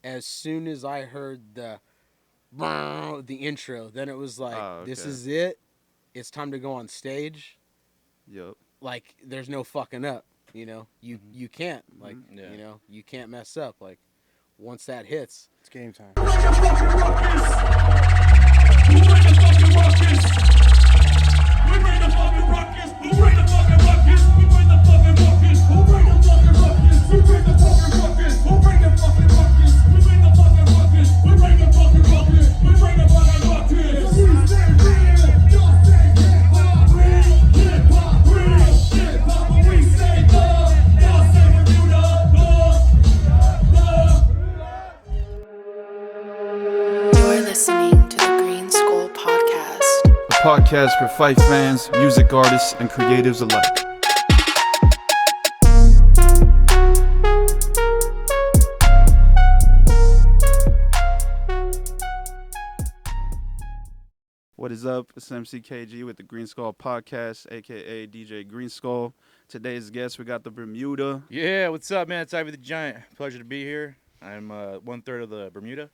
as soon as I heard the intro. Then it was like, this is it. It's time to go on stage. Yep. Like, there's no fucking up. You can't you can't mess up. Like, once that hits, It's game time. You're listening to the GreenSkull podcast. A podcast for Fife fans, music artists, and creatives alike. What is up? It's MCKG with the GreenSkull podcast, aka DJ GreenSkull. Today's guest, we got the Bermuda. Yeah, what's up, man? It's Ivy the Giant. Pleasure to be here. I'm 1/3 of the Bermuda.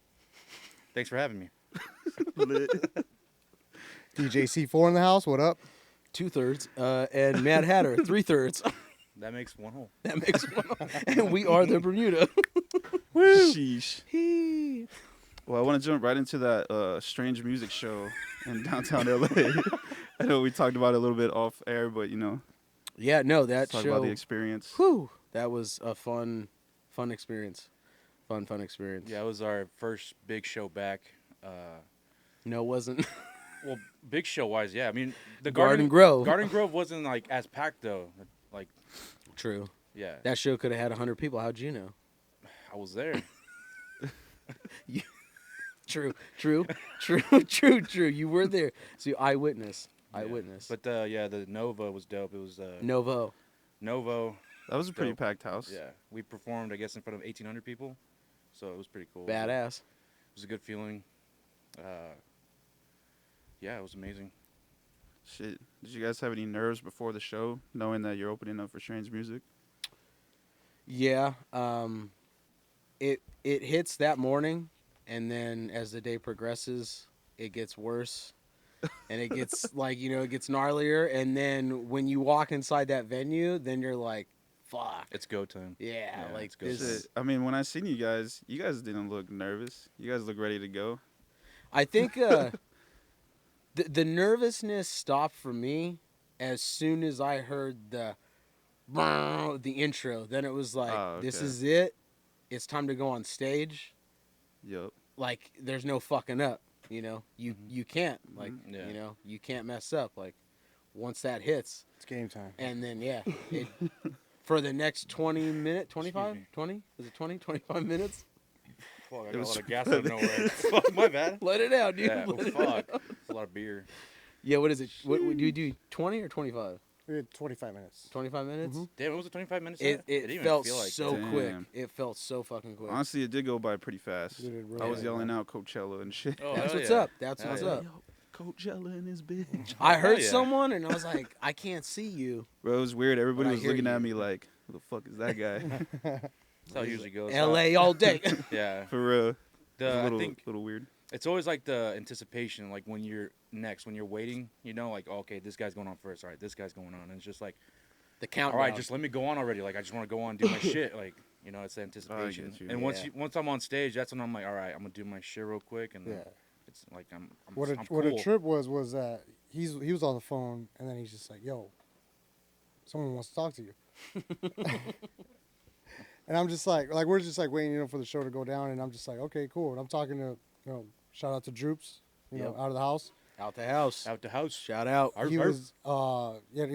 Thanks for having me. DJ C4 in the house. What up? 2/3, and Mad Hatter 3/3. That makes one whole. That makes one, and we are the Bermuda. Sheesh. Hee. Well, I want to jump right into that strange music show in downtown LA. I know we talked about it a little bit off air, but Yeah, no, that let's talk show. about the experience. Whew, that was a fun experience. Fun experience. Yeah, it was our first big show back. No, it wasn't. Well, big show wise, yeah. I mean, the Garden Grove. Garden Grove wasn't like as packed though. Like, True. yeah, That show could have had 100 people. How'd you know? I was there. True. You were there. So eyewitness. But yeah, the Nova was dope. It was Novo. That was a pretty Dope. packed house. Yeah, we performed, I guess, in front of 1,800 people, so it was pretty cool. Badass. It was a good feeling. Yeah, it was amazing. Shit. Did you guys have any nerves before the show, knowing that you're opening up for strange music? Yeah. It hits that morning, and then as the day progresses, it gets worse. And it gets it gets gnarlier. And then when you walk inside that venue, then you're like, fuck. It's go time. Yeah, like it's go this. time. Shit. I mean, when I seen you guys didn't look nervous. You guys look ready to go. I think the nervousness stopped for me as soon as I heard the intro. Then it was like, this is it. It's time to go on stage. Yep. Like, there's no fucking up. You can't you can't mess up. Like, once that hits, It's game time. and then for the next 20 minutes, 25, 20, is it 20, 25 minutes? Fuck, I It got was a lot of gas out of nowhere. Fuck, my bad. Let it out, dude. Yeah, Let it fuck. out. It's a lot of beer. Yeah, what is it? What do you do? 20 or 25? We had 25 minutes. 25 minutes? Damn, it was 25 minutes. It didn't even felt feel like so that. quick. Damn. It felt so fucking quick. Honestly, it did go by pretty fast. It did really I was fast. yelling out Coachella and shit. Oh, That's hell what's yeah. up. That's Hell what's yeah. up. Yo, Coachella in his bitch. I heard yeah. someone and I was like, I can't see you. Bro, it was weird. Everybody But I was hear looking you. at me like, who the fuck is that guy? That's how it usually goes. LA all day. Yeah. For real. It was a I little, think little weird. it's always like the anticipation, like when you're waiting, like, okay, this guy's going on first. All right, this guy's going on. And it's just like, The countdown. all right, just let me go on already. Like, I just want to go on and do my shit. Like, it's the anticipation. get you. And Yeah. once I'm on stage, that's when I'm like, all right, I'm going to do my shit real quick. And Yeah. it's like, I'm What I'm a cool. trip was that he was on the phone and then he's just like, "Yo, someone wants to talk to you." And I'm just like we're just like waiting, for the show to go down, and I'm just like, okay, cool. And I'm talking to, shout out to Droops, Yep. out of the house. Out the house. Out the house. Shout out. He was, he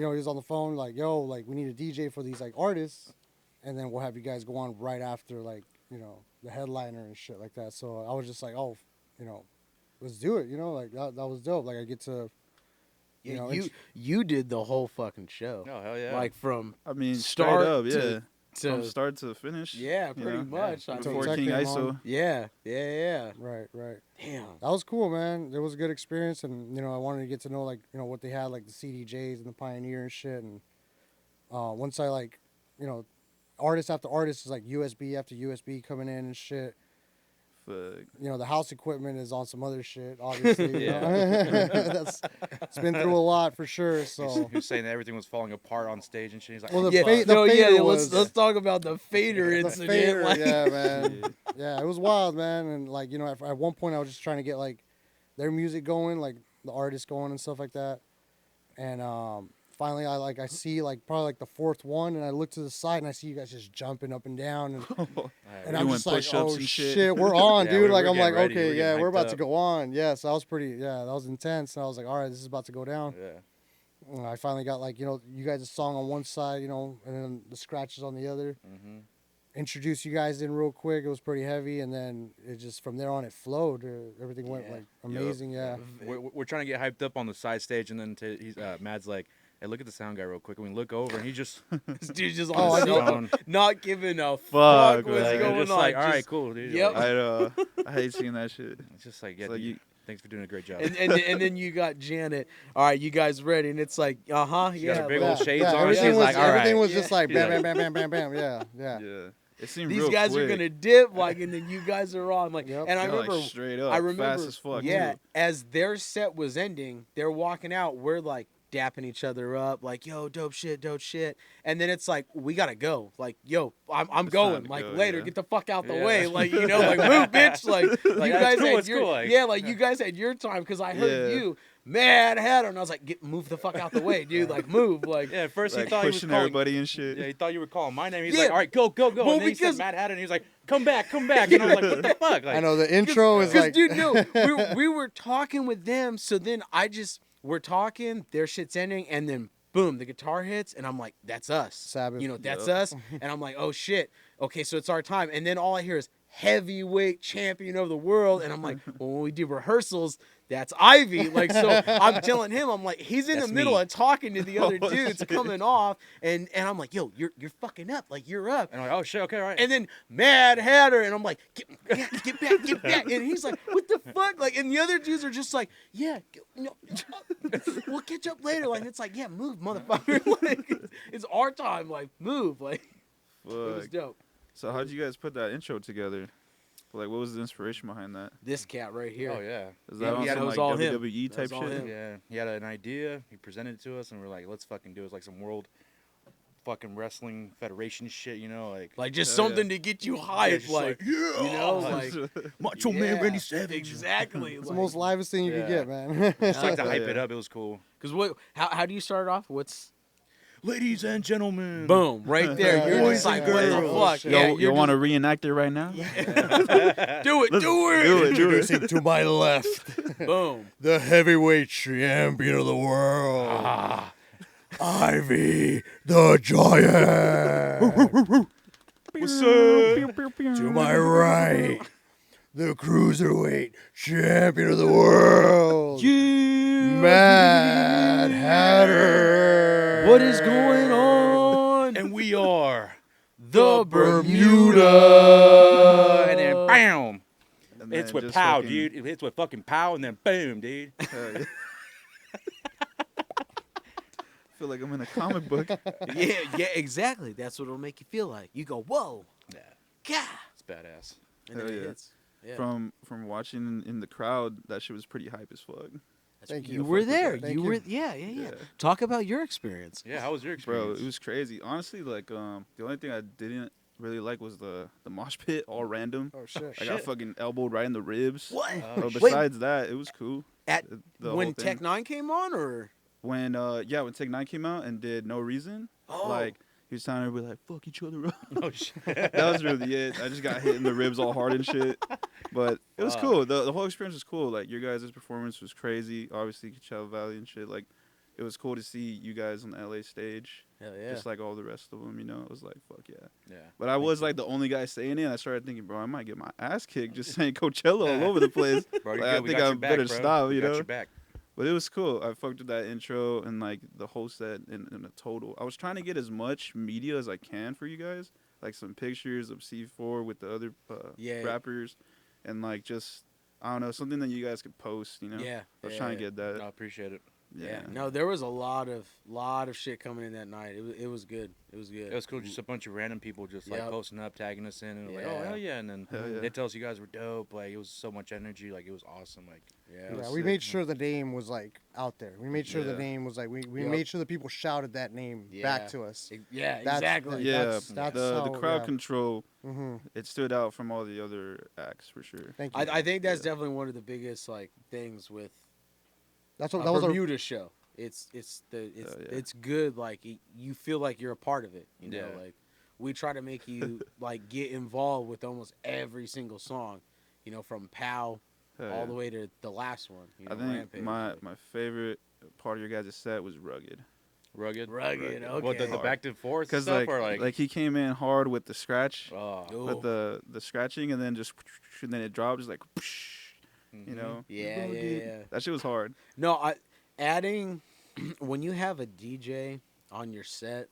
was on the phone like, "Yo, like we need a DJ for these like artists, and then we'll have you guys go on right after like, the headliner and shit like that." So I was just like, "Oh, let's do it." Like that was dope. Like I get to, Yeah, you did the whole fucking show. Oh, hell yeah. Like from I mean, Start straight up, yeah. to From start to finish. yeah, you pretty know? much. I Until mean, Before Tech King came ISO. on. yeah. Right. Damn. That was cool, man. It was a good experience, and I wanted to get to know what they had, like the CDJs and the Pioneer and shit. And once I artist after artist is like USB after USB coming in and shit. Fuck. You know, the house equipment is on some other shit, obviously. You Yeah. know? It's been through a lot for sure. So, He was saying that everything was falling apart on stage and shit. He's like, well, the, Yeah, fa- the no, fader yeah. was Let's talk about the fader the incident. fader, like, yeah, man. Yeah. Yeah, it was wild, man. And like, you know, at one point I was just trying to get like their music going, like the artists going and stuff like that. And finally, I see like probably like the fourth one, and I look to the side and I see you guys just jumping up and down, and I'm Doing just like, push-ups oh and shit, shit. we're on, Yeah, dude. we're Like I'm like, getting ready. okay, We're yeah, getting we're hyped about to up. go on. Yeah, so that was intense. And I was like, all right, this is about to go down. yeah. And I finally got like, you know, you guys' song on one side, you know, and then the scratches on the other. Mm-hmm. Introduce you guys in real quick. It was pretty heavy, and then it just from there on it flowed. Everything went Yeah. like amazing. Yeah. We're trying to get hyped up on the side stage, and then he's Mad's like, "Hey, look at the sound guy real quick." And we look over, and he just this dude's just Oh, on I his know. phone, not giving a Fuck, fuck what's man. like, going just on. like, all right, just- cool, dude. Yep. Like, I hate seeing that shit. it's just like, yeah, It's like dude, thanks for doing a great job. and then you got Janet. All right, you guys ready? And it's like, She got yeah. her big like- old shades on. Everything She's was, like, all everything right. was just like She's bam, like- bam, bam, bam, bam, bam. Yeah, yeah. Yeah. It seemed These real guys quick. are gonna dip, like, and then you guys are on, like, Yep. and I They're, remember, like, straight up, I remember, fast as fuck, yeah, too. as their set was ending, they're walking out. We're like dapping each other up, like, yo, dope shit, and then it's like we gotta go, like, yo, I'm It's time going, to like, go, later, yeah. get the fuck out the Yeah. way, like, you know, like, move, bitch, like, you Like, guys that's cool, had it's your, cool, like- yeah, like, you guys had your time because I heard Yeah. you. Mad Hatter, and I was like, move the fuck out the way, dude, like, move, like, Yeah, at first Like he thought he was pushing calling. everybody and shit. Yeah, he thought you were calling my name. He's Yeah. like, all right, go. Well, and then he because- said Matt Haddon, and he was like, come back. And I was like, what the fuck? Like, I know the intro is because, like, dude, no, we were talking with them, so then we're talking, their shit's ending, and then boom, the guitar hits, and I'm like, that's us. Sabbath. You know, that's Yup. us. And I'm like, oh shit. Okay, so it's our time. And then all I hear is heavyweight champion of the world. And I'm like, well, when we do rehearsals, that's Ivy. Like, so I'm telling him, I'm like, he's in That's the middle me. of talking to the other Oh, dudes shit. coming off, and I'm like, yo, you're fucking up. Like, you're up. and I'm like, oh shit, okay, all right. And then Mad Hatter, and I'm like, get back. And he's like, what the fuck? Like, and the other dudes are just like, yeah, no, we'll catch up later. Like, it's like, yeah, move, motherfucker. Like, it's our time. Like, move. Like, it was Fuck. dope. So how'd you guys put that intro together? Like, what was the inspiration behind that? This cat right here. oh yeah. Is Yeah, that on yeah, some that was like all him. WWE That type was all shit? him. Yeah, he had an idea. He presented it to us, and we're like, let's fucking do it. It's like some world fucking wrestling federation shit, you know, like Just Yeah, something to get you hyped. just Like, like, you know, like, like, Macho yeah, Man Randy Savage. Exactly. it's the most livest thing you could Yeah. get, man. Just like to Oh, hype yeah. it up. It was cool. Because how do you start off? What's Ladies and gentlemen. boom right there? You're Boys just like, and what the girls. fuck? Yo, Yeah, You you're want to just- reenact it right now? do it, do it. Do it. Introducing to my left, Boom. the heavyweight champion of the world, Ivy the Giant. What's up? To my right, the cruiserweight champion of the world, Mad Hatter. What is going on? And we are The Bermuda. and then bam. And It's then with just pow, fucking- dude. It hits with fucking pow, and then boom, dude. I feel like I'm in a comic book. yeah, exactly. That's what it'll make you feel like. You go, whoa, Yeah, God, it's badass. and then Hell it yeah. hits. Yeah. From watching in the crowd, that shit was pretty hype as fuck. Thank You you. were there. Thank You you. were, yeah. Yeah. Talk about your experience. Yeah, how was your Bro, experience? it was crazy. Honestly, like the only thing I didn't really like was the mosh pit, all random. Oh shit. I got fucking elbowed right in the ribs. What? But Wait, besides that, it was cool. at The whole when thing. Tech 9 came on, or When when Take 9 came out and did No Reason, Oh. like he was telling everybody like fuck each other up. Oh shit. That was really it. I just got hit in the ribs all hard and shit. But it was Wow. cool. The whole experience was cool. Like your guys' performance was crazy. Obviously Coachella Valley and shit. Like it was cool to see you guys on the LA stage. hell yeah. Just like all the rest of them, you know. It was like fuck yeah. Yeah. But I was like the only guy saying it. And I started thinking, bro, I might get my ass kicked just saying Coachella all over the place. Bro, you're Like, I good. We think got I your back, better bro. stop, We you got know? your back. But it was cool. I fucked with that intro and like the whole set in a total. I was trying to get as much media as I can for you guys, like some pictures of C4 with the other Yeah. rappers, and like just I don't know, something that you guys could post. You know, Yeah. I was trying to get that. I appreciate it. Yeah. No, there was a lot of shit coming in that night. It was good. It was good. It was cool. Just a bunch of random people just like Yep. posting up, tagging us in, and we're like, Yeah. oh hell yeah! And then Hell yeah. they tell us you guys were dope. Like it was so much energy. Like it was awesome. Like Yeah. it was we sick. made sure the name was like out there. We made sure the Yeah. name was like we Yep. made sure the people shouted that name Yeah. back to us. Yeah, That's- exactly. Yeah, That's the how, crowd yeah. control, Mm-hmm. it stood out from all the other acts for sure. Thank you. I think that's Yeah. definitely one of the biggest like things with That's a what that was. Bermuda show. It's yeah. it's good. Like you feel like you're a part of it. You know, Yeah. like we try to make you like get involved with almost every single song. You know, from Pow Hell all yeah. the way to the last one. You know, I think Rampage. my favorite part of your guys' set was Rugged. rugged. Rugged. Okay. What the back and forth Because stuff or like he came in hard with the scratch, oh, Ooh. with the scratching, and then just and then it dropped just like, you know. Yeah, yeah, yeah. That shit was hard. No, adding when you have a DJ on your set,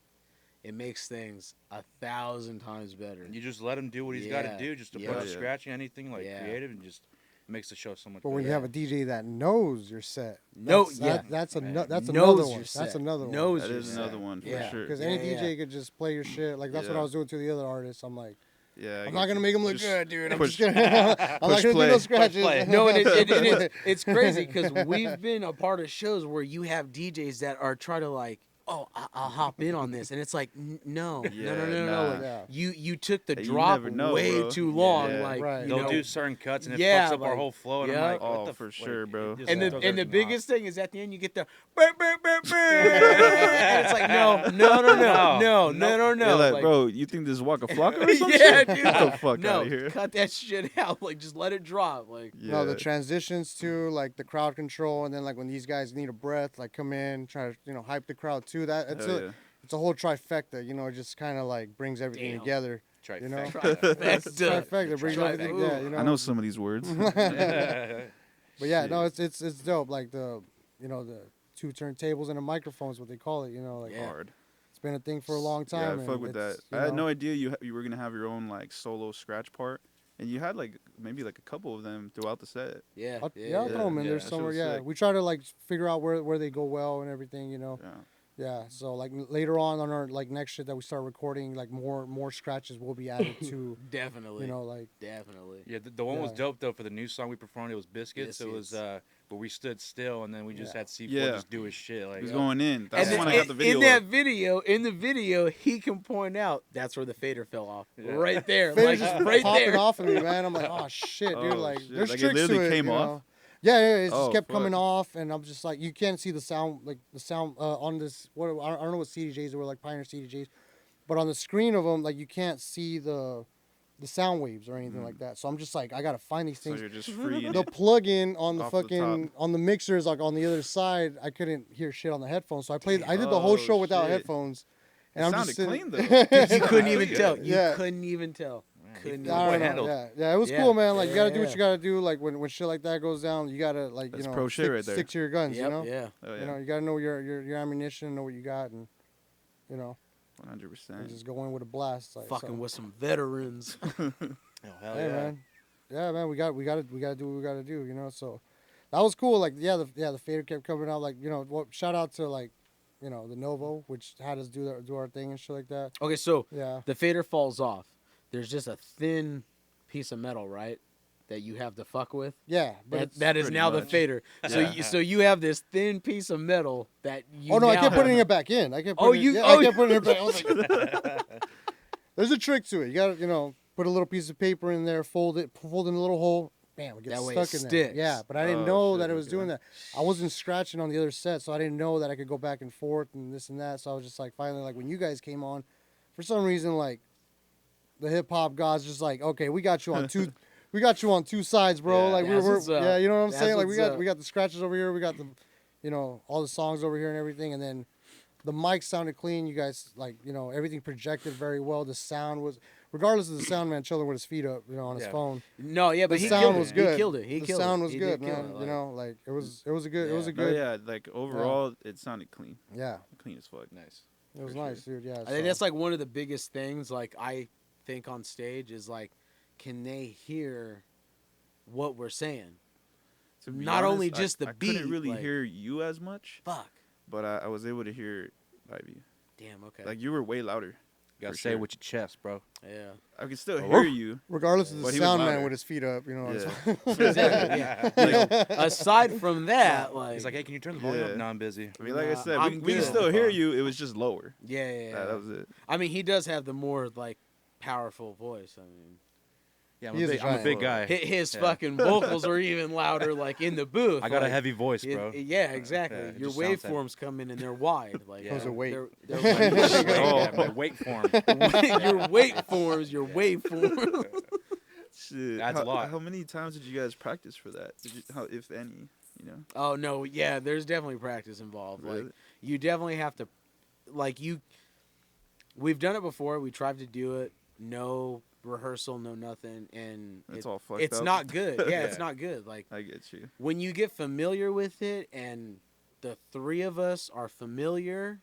it makes things 1,000 times better. you just let him do what he's got Yeah. to do, just to Yeah. put Yeah. scratching anything like Yeah. creative, and just makes the show so much But better. when you have a DJ that knows your set, No, that's, yeah. that's Man. that's Knows another your one. set. That's another one. Knows That your is set. another one for Yeah. sure. Because Yeah, any yeah. DJ could just play your shit. Like that's what Yeah. I was doing to the other artists. I'm like, Yeah, I'm not gonna make them look just good, dude. I'm push- just gonna. I'm not push gonna play. do no scratches. play. No, and it's crazy because we've been a part of shows where you have DJs that are trying to like, oh, I'll hop in on this, and it's like, no, Yeah, no. nah. Like, Yeah. you took the Hey, you drop never know, way bro. too long. Yeah. Like, Right. you They'll know, do certain cuts and it Yeah, fucks up our like, whole flow. And yeah. I'm like, Oh, what the for f- sure, like, bro. it just and throws the everything biggest off. thing is at the end you get the burr, burr, burr, burr. And it's like no. You're like, Like, bro, you think this is Waka Flocka or something? yeah, dude. Get the fuck no, out of here. cut that shit out. Like, just let it drop. Like, Yeah. No, the transitions to like the crowd control, and then like when these guys need a breath, like come in, try to hype the crowd too. That it's Hell a yeah. it's a whole trifecta. It just kind of like brings everything Damn. together. Trifecta. You know? Trifecta. Trifecta brings everything. Yeah, you know. I know some of these words. But yeah, no, Shit. it's dope. Like the two turntables and a microphone is what they call it. Like Yeah. Hard. it's been a thing for a long Yeah, time. I fuck with that. I had no idea you were gonna have your own like solo scratch part, and you had like maybe like a couple of them throughout the set. Yeah, I'll yeah, throw them in yeah, there that shit somewhere. was Yeah, sick. we try to like figure out where they go well and everything. Yeah. Yeah, so like later on our like next shit that we start recording, like more scratches will be added to. definitely. Like Definitely. Yeah, the one was Yeah. dope though for the new song we performed. It was Biscuits. It was Biscuits. where we stood still and then we just Yeah. had C4 Yeah. just do his shit. Like He was going in. That's And when then I got the video. in that up. in the video, he can point out that's where the fader fell off. Yeah. Right there. Fader's Like, just right popping there. off of me, man. I'm like, oh shit, dude. Oh, Like shit. there's Like, it tricks to literally it. came you off? know? Yeah, it just Oh, kept fuck. coming off, and I'm just like, you can't see the sound, like the sound on this. What I don't know what CDJs were like, Pioneer CDJs, but on the screen of them, like you can't see the sound waves or anything like that. So I'm just like, I gotta find these So things. you're just free. The plug-in on the Off the fucking top. on the mixers, like on the other side, I couldn't hear shit on the headphones. So I did the whole show without shit. headphones, and It I'm sounded just clean sitting. though. You couldn't even Yeah. tell. You Yeah. couldn't even tell. Man, Couldn't he- I Boy don't know. handled. Yeah, it was Yeah. cool, man. Like you gotta do what Yeah. you gotta do. Like when shit like that goes down, you gotta like That's you know pro shit right there. stick to your guns. Yep, You know, yeah. Oh, you know you gotta know your ammunition, know what you got, and you know, and 100%. just go in with a blast. Like, Fucking so. with some veterans. Oh, hell Hey, yeah. man. Yeah, man. We gotta do what we gotta do. So that was cool. Like the fader kept coming out. Like shout out to like the Novo, which had us do our thing and shit like that. Okay, so Yeah. the fader falls off. There's just a thin piece of metal, right? That you have to fuck with. Yeah, but That is pretty now the much. fader. Yeah. So you have this thin piece of metal that you. oh no, I now kept have- putting it back in. I kept Oh, putting you- it, yeah, oh, I kept putting it back. I was like, there's a trick to it. You gotta put a little piece of paper in there, fold in a little hole. Bam, it gets That way stuck it in there. sticks. Yeah, but I didn't Oh, know shit, that it was okay. doing that. I wasn't scratching on the other set, so I didn't know that I could go back and forth and this and that. So I was just like, finally, like when you guys came on, for some reason, like the hip hop gods just like, okay, we got you on two. We got you on two sides, bro. Yeah, like that's we're what's up. yeah, you know what I'm That's saying? Like what's we up. got the scratches over here, we got the all the songs over here and everything, and then the mic sounded clean. You guys like everything projected very well. The sound was regardless of the sound man chilling with his feet up, on his Yeah. phone. No, yeah, but The he sound killed was it. good. He killed it. He The killed sound it. was He good, did kill man. it, like- Like it was a good it was a Yeah. No, good yeah, like overall, it sounded clean. yeah. Clean as fuck. Nice. It was For sure. nice, dude. Yeah. I think that's like one of the biggest things. Like I think on stage is like, can they hear what we're saying? To be Not only honest, just the I beat, couldn't really like- hear you as much, Fuck. but I was able to hear Ivy. Damn. Okay. Like you were way louder. Gotta For say sure. it with your chest, bro. yeah. I could still Oh, hear woof. you. Regardless of the But he was sound man louder. with his feet up, you know. Yeah. Exactly. Yeah. You know, aside from that, like. He's like, hey, can you turn the volume Yeah. up? No, I'm busy. I mean, like I Nah, said, I'm we can good. still hear you. It was just lower. Yeah. That was it. I mean, he does have the more like powerful voice. I mean, Yeah, He is a I'm a giant. big guy. his Yeah. fucking vocals are even louder, like in the booth. I got a like, heavy voice, bro. Yeah, exactly. Yeah, it Your just sounds heavy. waveforms come in and they're wide. Like Those are weight. They're Oh, my weight form. your waveforms, your waveforms. Shit. That's a lot. How many times did you guys practice for that? How, if any, you know? Oh no, yeah, there's definitely practice involved. Really? Like you definitely have to, like you. We've done it before. We tried to do it. No rehearsal, no nothing, and It's all fucked it's up. not good. Yeah, Yeah. it's not good. Like I get you. when you get familiar with it, and the three of us are familiar,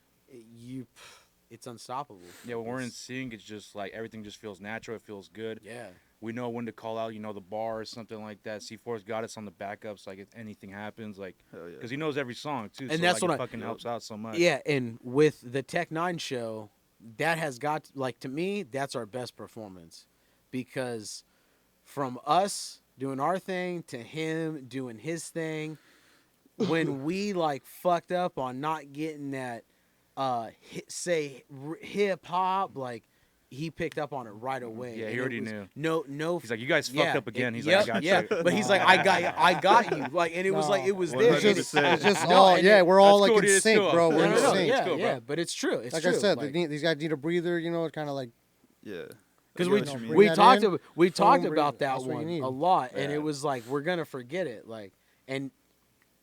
it's unstoppable. Yeah, when we're in It's- sync, it's just like everything just feels natural. It feels good. Yeah. We know when to call out, the bar or something like that. C4's got us on the backups, like if anything happens, like Hell yeah. because he knows every song too. And so, that's like, what it fucking Yep. helps out so much. Yeah, and with the Tech Nine show, that has got like to me, that's our best performance, because from us doing our thing to him doing his thing, when we like fucked up on not getting that, hip hop, like he picked up on it right away. Yeah, he and it already was knew. No, He's like, you guys fucked yeah, up again. He's yep, like, I got yeah. you. But he's like, I got you. Like, and it was like, it was No, there. It's and just, it- it's just No, all, and yeah, it- we're all that's like cool, in it is sync, too. bro. No, We're no, in no, sync. yeah, cool, yeah, bro. but it's true. It's Like true. I said, like, these guys need a breather, you know, kind of like, Yeah. because I we get what you mean. bring we that talked in, we talked boom, about that that's what you one need. a lot, and Yeah. it was like we're gonna forget it, like, and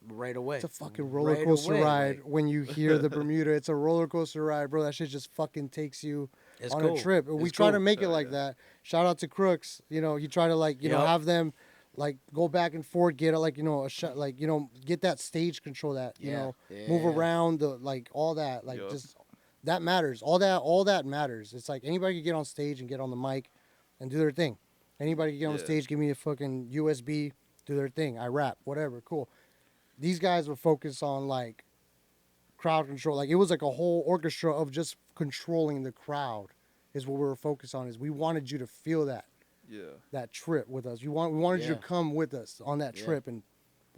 right away. it's a fucking roller coaster away, ride like, when you hear the Bermuda. It's a roller coaster ride, bro. That shit just fucking takes you it's on cool. a trip. We It's try to cool. make it Oh, like yeah. that. Shout out to Crooks. You know, he tried to like, you know, Yep. have them like go back and forth, get like, you know, a shot, like, you know, get that stage control, that, you Yeah. know, move Yeah. around, the like all that, like Yup. just that matters. All that matters. It's like anybody can get on stage and get on the mic and do their thing. Anybody can get on the Yeah. stage, give me a fucking USB, do their thing. I rap, whatever, cool. These guys were focused on like crowd control. Like it was like a whole orchestra of just controlling the crowd is what we were focused on. Is we wanted you to feel Yeah. that trip with us. We wanted you Yeah. to come with us on that Yeah. trip and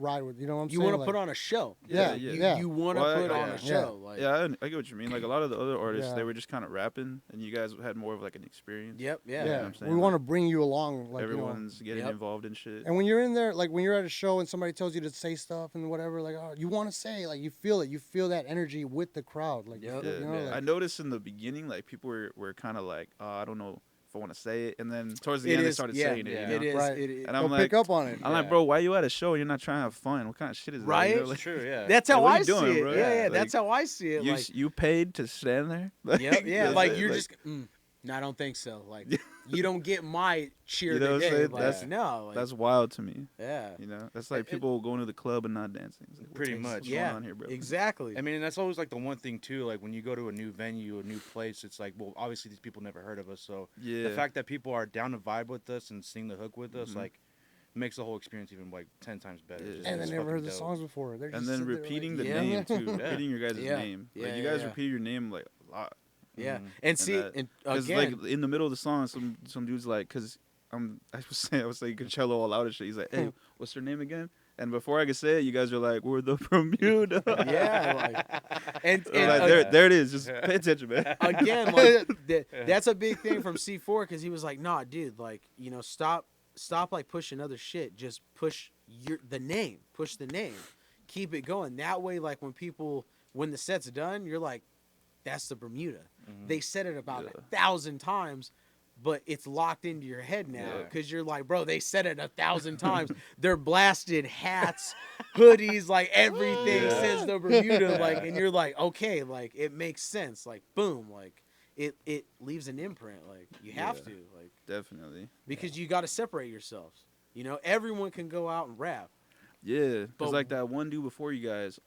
ride with. You know what I'm You saying? want to put on a show. Yeah, yeah. yeah. You want to Well, put on yeah. a show. Like, Yeah, I get what you mean. Like a lot of the other artists, Yeah. they were just kind of rapping, and you guys had more of like an experience. Yep. Yeah. Yeah, You know what I'm saying? we want to bring you along. Like Everyone's getting Yep. involved in shit. and when you're in there, like when you're at a show and somebody tells you to say stuff and whatever, like oh, you want to say, like you feel it. You feel that energy with the crowd. Like, you Yep. feel- Yeah, you know, yeah. like, I noticed in the beginning, like people were kind of like, I don't know if I want to say it, and then towards the It end they is, started yeah, saying it. yeah. You It know? is. Right. It is. And they'll I'm like, pick up on it. I'm like, Yeah. bro, why you at a show and you're not trying to have fun? What kind of shit is that? Right? You know, It's like, true, yeah. That's how what I you doing, see it. bro? Yeah, yeah. Like, That's how I see it. Like, you paid to stand there? yep, yeah. that's Like it, you're just. No, I don't think so. Like, you don't get my cheer You know what I'm today. saying? Like, That's- no. Like, That's wild to me. yeah. You know, that's like It- people going to the club and not dancing. It's like, Pretty what's much. What's Yeah. going on here, bro? Exactly. I mean, and that's always like the one thing too. Like when you go to a new venue, a new place, it's like, well, obviously these people never heard of us, so Yeah. the fact that people are down to vibe with us and sing the hook with us, Mhm. like, makes the whole experience even like 10 times better. Yeah. It's and they just never fucking heard the dope. songs before. They're just And then sitting there like, repeating the Yeah. name too, Yeah. repeating your guys' Yeah. name. Yeah, Like you yeah, guys yeah. repeated your name like a lot. yeah. Mhm. And see, that- and Cause again, like in the middle of the song, some dudes like, cause I was saying Coachella all out and shit. He's like, hey, what's her name again? And before I could say it, you guys are like, we're the Bermuda. yeah, like, and I'm like, there it is. Just pay attention, man. again, like that's a big thing from C4 because he was like, nah, dude, like, you know, stop like pushing other shit. Just push the name, push the name, keep it going. That way, like when the set's done, you're like, that's the Bermuda. They said it about Yeah. 1,000 times. But it's locked into your head now Yeah. because you're like, bro, they said it 1,000 times. They're blasted hats, hoodies, like everything Yeah. says the Bermuda, like, and you're like, okay, like it makes sense, like, boom, like it leaves an imprint, like you have Yeah. to, like, Definitely. because you got to separate yourselves. You know, everyone can go out and rap. Yeah, But- cause like that one dude before you guys,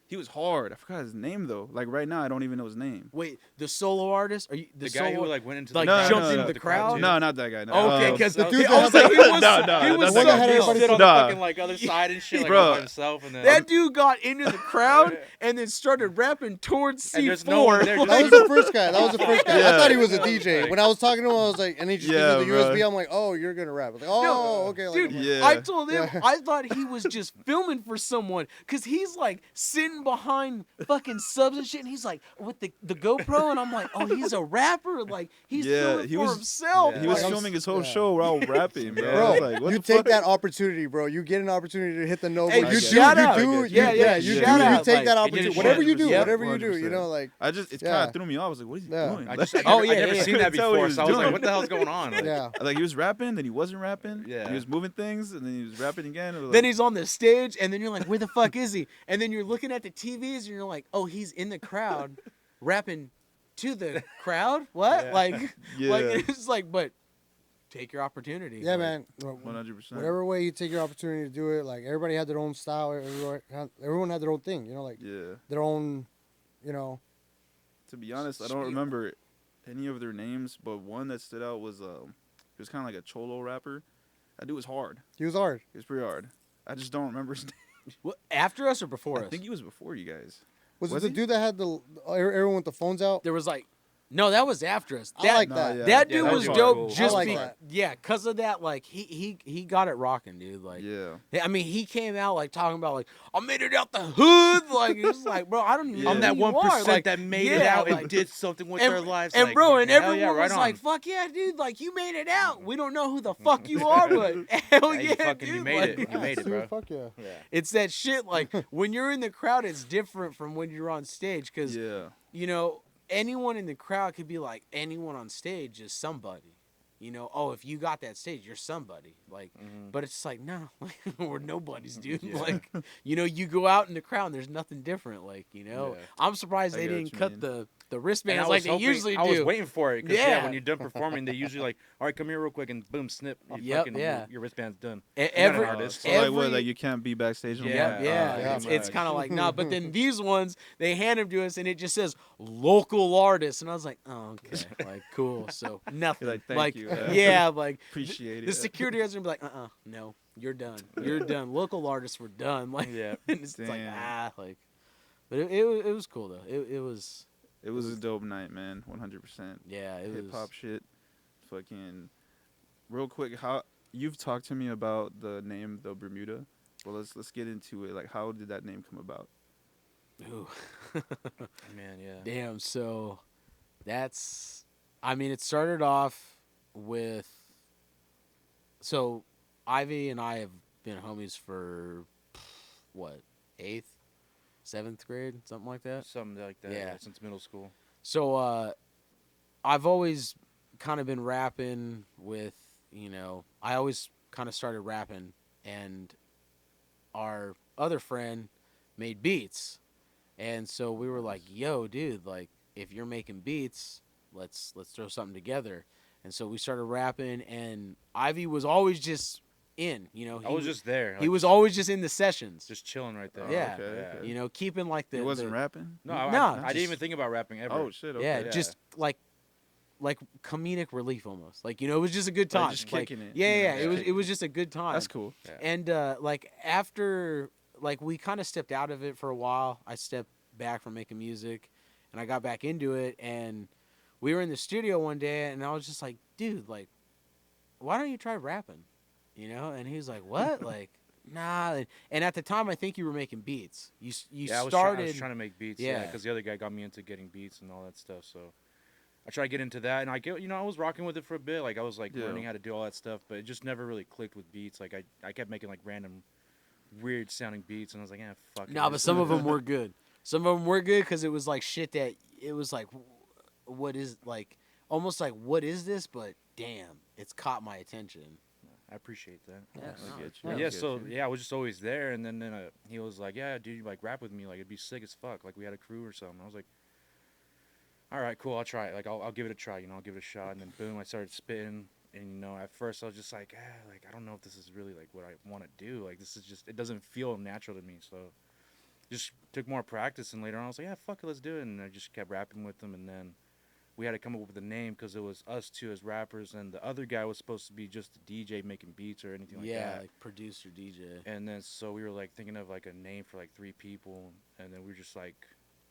He was hard. I forgot his name though. Like right now, I don't even know his name. Wait, the solo artist? Are you The solo? guy who like went into like, the jumped crowd, into the crowd? too. No, not that guy. No. Okay, because The dude I was like, he was, No, he was that's the one that had so everybody sit on Nah. the fucking like other side and shit, like Bro. all by himself, and then That dude got into the crowd and then started rapping towards C4. And there's no one there, just That was the first guy. That was the first guy. I Yeah. thought he was a Yeah. DJ. When I was talking to him, I was like, and he just Yeah, gives me the bro. USB. I'm like, oh, you're gonna rap. I was like, oh, No, okay. Like, dude, I'm like, Yeah. I told him Yeah. I thought he was just filming for someone because he's like sitting behind fucking subs and shit, and he's like with the GoPro, and I'm like, oh, he's a rapper, like he's Yeah, filming he for was- himself. Yeah. He was Like, I'm filming his whole yeah. show while rapping, bro. Bro, I was like, what you the take fuck? that opportunity, bro. You get an opportunity to hit the note. Hey, you shout do, out. you do, Yeah, yeah, you shout do. out, You take like, that he opportunity. did Whatever shit. you do, Yeah, whatever you do, 100%. you know, like, It Yeah. kind of threw me off. I was like, what is he Yeah. doing? I just, Oh, I yeah, never yeah. seen that Couldn't tell what he before, was so I was like, doing. what the hell's going on? Like, yeah. Like he was rapping, then he wasn't rapping. Yeah. He was moving things, and then he was rapping again. It was Then like, he's on the stage, and then you're like, where the fuck is he? And then you're looking at the TVs, and you're like, oh, he's in the crowd, rapping to the crowd. What? Yeah. Like, yeah, like it's like, but take your opportunity. Yeah, Like, man. 100%. Whatever way you take your opportunity to do it, like everybody had their own style. Everyone had their own thing. You know, like Yeah. their own. You know, To be honest, I don't remember any of their names, but one that stood out was he was kind of like a cholo rapper. That dude was hard. he was hard. He was pretty hard. I just don't remember his name. What, after us or before I us? think he was before you guys. Was Was it the he? dude that had the everyone with the phones out? There was like, no, that was after us. I like that. yeah. That Yeah, dude that was was dope. cool. Just I like be, that. yeah, cause of that. Like he got it rocking, dude. Like, Yeah. I mean, he came out like talking about like I made it out the hood. Like it was like, bro, I don't even. Yeah. know I'm that who you 1% are. Like, that made it yeah, out and like- did something with and- their lives. And like, bro, and hell everyone yeah, right was on. like, "Fuck yeah, dude! Like you made it out. We don't know who the fuck you are, but hell Yeah, you yeah, fucking- dude! you made like, it. You made it, Dude, bro. fuck yeah. Yeah. It's that shit. Like when you're in the crowd, it's different from when you're on stage. Cause Yeah. you know, anyone in the crowd could be like anyone on stage is somebody. You know, oh, if you got that stage, you're somebody. Like, but it's like, no, we're nobodies, dude. Yeah. Like, you know, you go out in the crowd and there's nothing different. Like, you know, Yeah. I'm surprised I they get what didn't you cut mean. the And wristbands I like was they hoping- usually do. I was waiting for it because Yeah. when you're done performing, they usually like, all right, come here real quick and boom, snip. You Yep, fucking, yeah. your wristband's done. Every, an artist. So like what? every- Like you can't be backstage. no more? Yeah, yeah. yeah, it's right. kind of like, nah. But then these ones, they hand them to us, and it just says local artists, and I was like, oh, okay, like cool. So nothing. You're like, "Thank you." Yeah, like Appreciate it. the security guys are gonna be like, no, you're done. You're done. Local artists were done. Like, Yeah. and it's like Damn. like, but it was cool though. It was It was a dope night, man. 100%. yeah. It Hip was hop shit. Fucking. Real quick, how you've talked to me about the name, the Bermuda. Well, let's get into it. Like, how did that name come about? ooh. Man, yeah. Damn. So that's. I mean, it started off with. So, Ivy and I have been homies for what, 8th, 7th grade, something like that. Something like that. Yeah. Yeah. Since middle school. So, I've always kind of been rapping with, you know, I always kind of started rapping, and our other friend made beats, and so we were like, "Yo, dude, like, if you're making beats, let's throw something together." And so we started rapping, and Ivy was always just in, you know. I was just there. he like, was always just in the sessions, just chilling right there. Oh, yeah, okay. you know, keeping like the He wasn't the, rapping? No, Nah, I just- didn't even think about rapping ever. Oh, shit. Okay. yeah, Yeah. just like comedic relief almost. Like, you know, it was just a good time. Like, just kicking it, Yeah, you know, yeah, just it was kicking just a good time. That's cool. Yeah. And like after like we kind of stepped out of it for a while. I stepped back from making music, and I got back into it. And we were in the studio one day, and I was just like, dude, like, why don't you try rapping? You know? And he was like, what? Like, nah. And at the time, I think you were making beats. You Yeah, I started. was trying to make beats. Yeah. Yeah, because the other guy got me into getting beats and all that stuff. So I tried to get into that, and I was rocking with it for a bit. Like I was like Yeah. learning how to do all that stuff, but it just never really clicked with beats. Like I kept making like random, weird sounding beats, and I was like, fuck. No, but some of them were good. Some of them were good because it was like shit that it was like, what is like almost like what is this? But damn, it's caught my attention. I appreciate that. Yeah, I no, get you. yeah. I Yeah, get so you. yeah, I was just always there, and then he was like, "Yeah, dude, like rap with me, like it'd be sick as fuck. Like we had a crew or something." I was like, "All right, cool, I'll try it. Like I'll give it a try, you know, I'll give it a shot." And then boom, I started spitting, and you know, at first I was just like, like I don't know if this is really like what I want to do. Like this is just it doesn't feel natural to me. So just took more practice. And later on, I was like, yeah, fuck it, let's do it. And I just kept rapping with them. And then we had to come up with a name because it was us two as rappers, and the other guy was supposed to be just a DJ making beats or anything like Yeah, that. like producer DJ. And then so we were like thinking of like a name for like 3 people, and then we were just like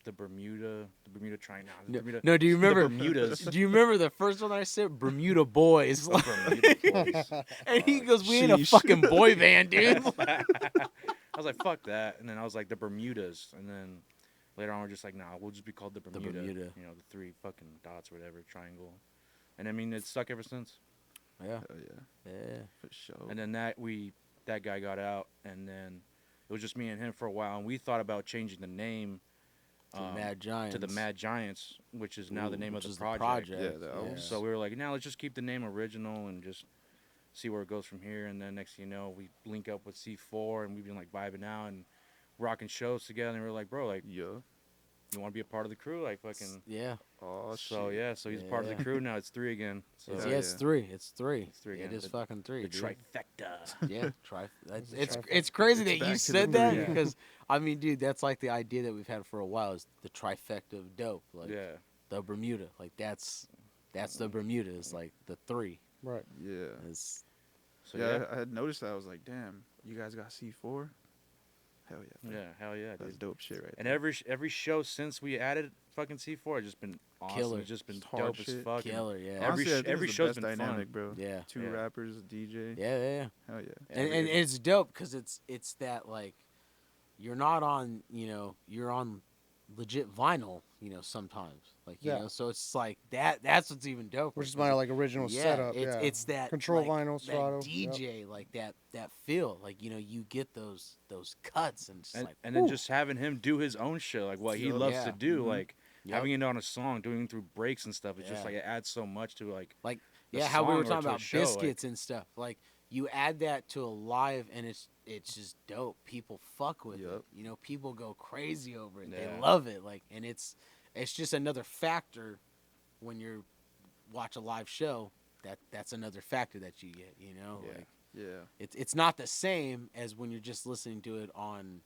the Bermuda Triangle. No, Bermuda, no, do you the remember? Bermudas? Do you remember the first one I said? Bermuda Boys. The Bermuda Boys. And he goes, "We ain't a Sheesh. fucking boy band, dude." I was like, fuck that. And then I was like, the Bermudas. And then later on, we're just like, nah, we'll just be called the Bermuda. Bermuda. You know, the 3 fucking dots or whatever, triangle. And I mean, it's stuck ever since. Yeah, Hell yeah, yeah. for sure. And then that guy got out, and then it was just me and him for a while. And we thought about changing the name To Mad Giants. to the Mad Giants, which is now the Ooh, name of which the is project. Yeah, that album. So we were like, now let's just keep the name original and just see where it goes from here. And then next thing you know, we link up with C4, and we've been like vibing out and rocking shows together. And we were like, bro, like, Yeah. you want to be a part of the crew? Like, fucking. Yeah. Oh So shit. yeah, so he's part of Yeah. the crew now. It's 3 again. So Yeah, Yeah, it's yeah. 3. It's 3. It's 3 It again. is fucking 3. the dude. trifecta. Yeah, It's a it's trifecta. it's crazy It's that back you to the said that three. because I mean, dude, that's like the idea that we've had for a while is the trifecta of dope, like Yeah. the Bermuda, like that's the Bermuda is like the 3 Right. Yeah. is So yeah, yeah. I had noticed that. I was like, damn, you guys got C4? Hell yeah. bro. Yeah, hell yeah, That's dude. dope shit right And there. every show since we added fucking C4 has just been awesome. Killer. It's just been It's hard dope as shit. fuck. and killer, yeah, Every Honestly, I think every it's the show's best been fun. dynamic, bro. yeah, 2 Yeah. rappers, a DJ. yeah, yeah. Hell yeah. And it's dope because it's that like you're not on you're on legit vinyl sometimes like you Yeah. know so it's like that's what's even dope Which is my like original setup. it's, Yeah. it's that Control like, vinyl, that throttle. DJ like that feel like you get those cuts and it's And, like and then whew. just having him do his own shit, like what he Yup. loves Yeah. to do, Mhm. like Yep. having it on a song, doing it through breaks and stuff. It's just Yeah. like it adds so much to like the yeah how we were song or talking to a about show, like- biscuits and stuff like you add that to a live and it's just dope people fuck with Yup. it people go crazy over it they Yeah. love it like and it's just another factor when you're watch a live show that's another factor that you get Yeah. like Yeah. it's not the same as when you're just listening to it on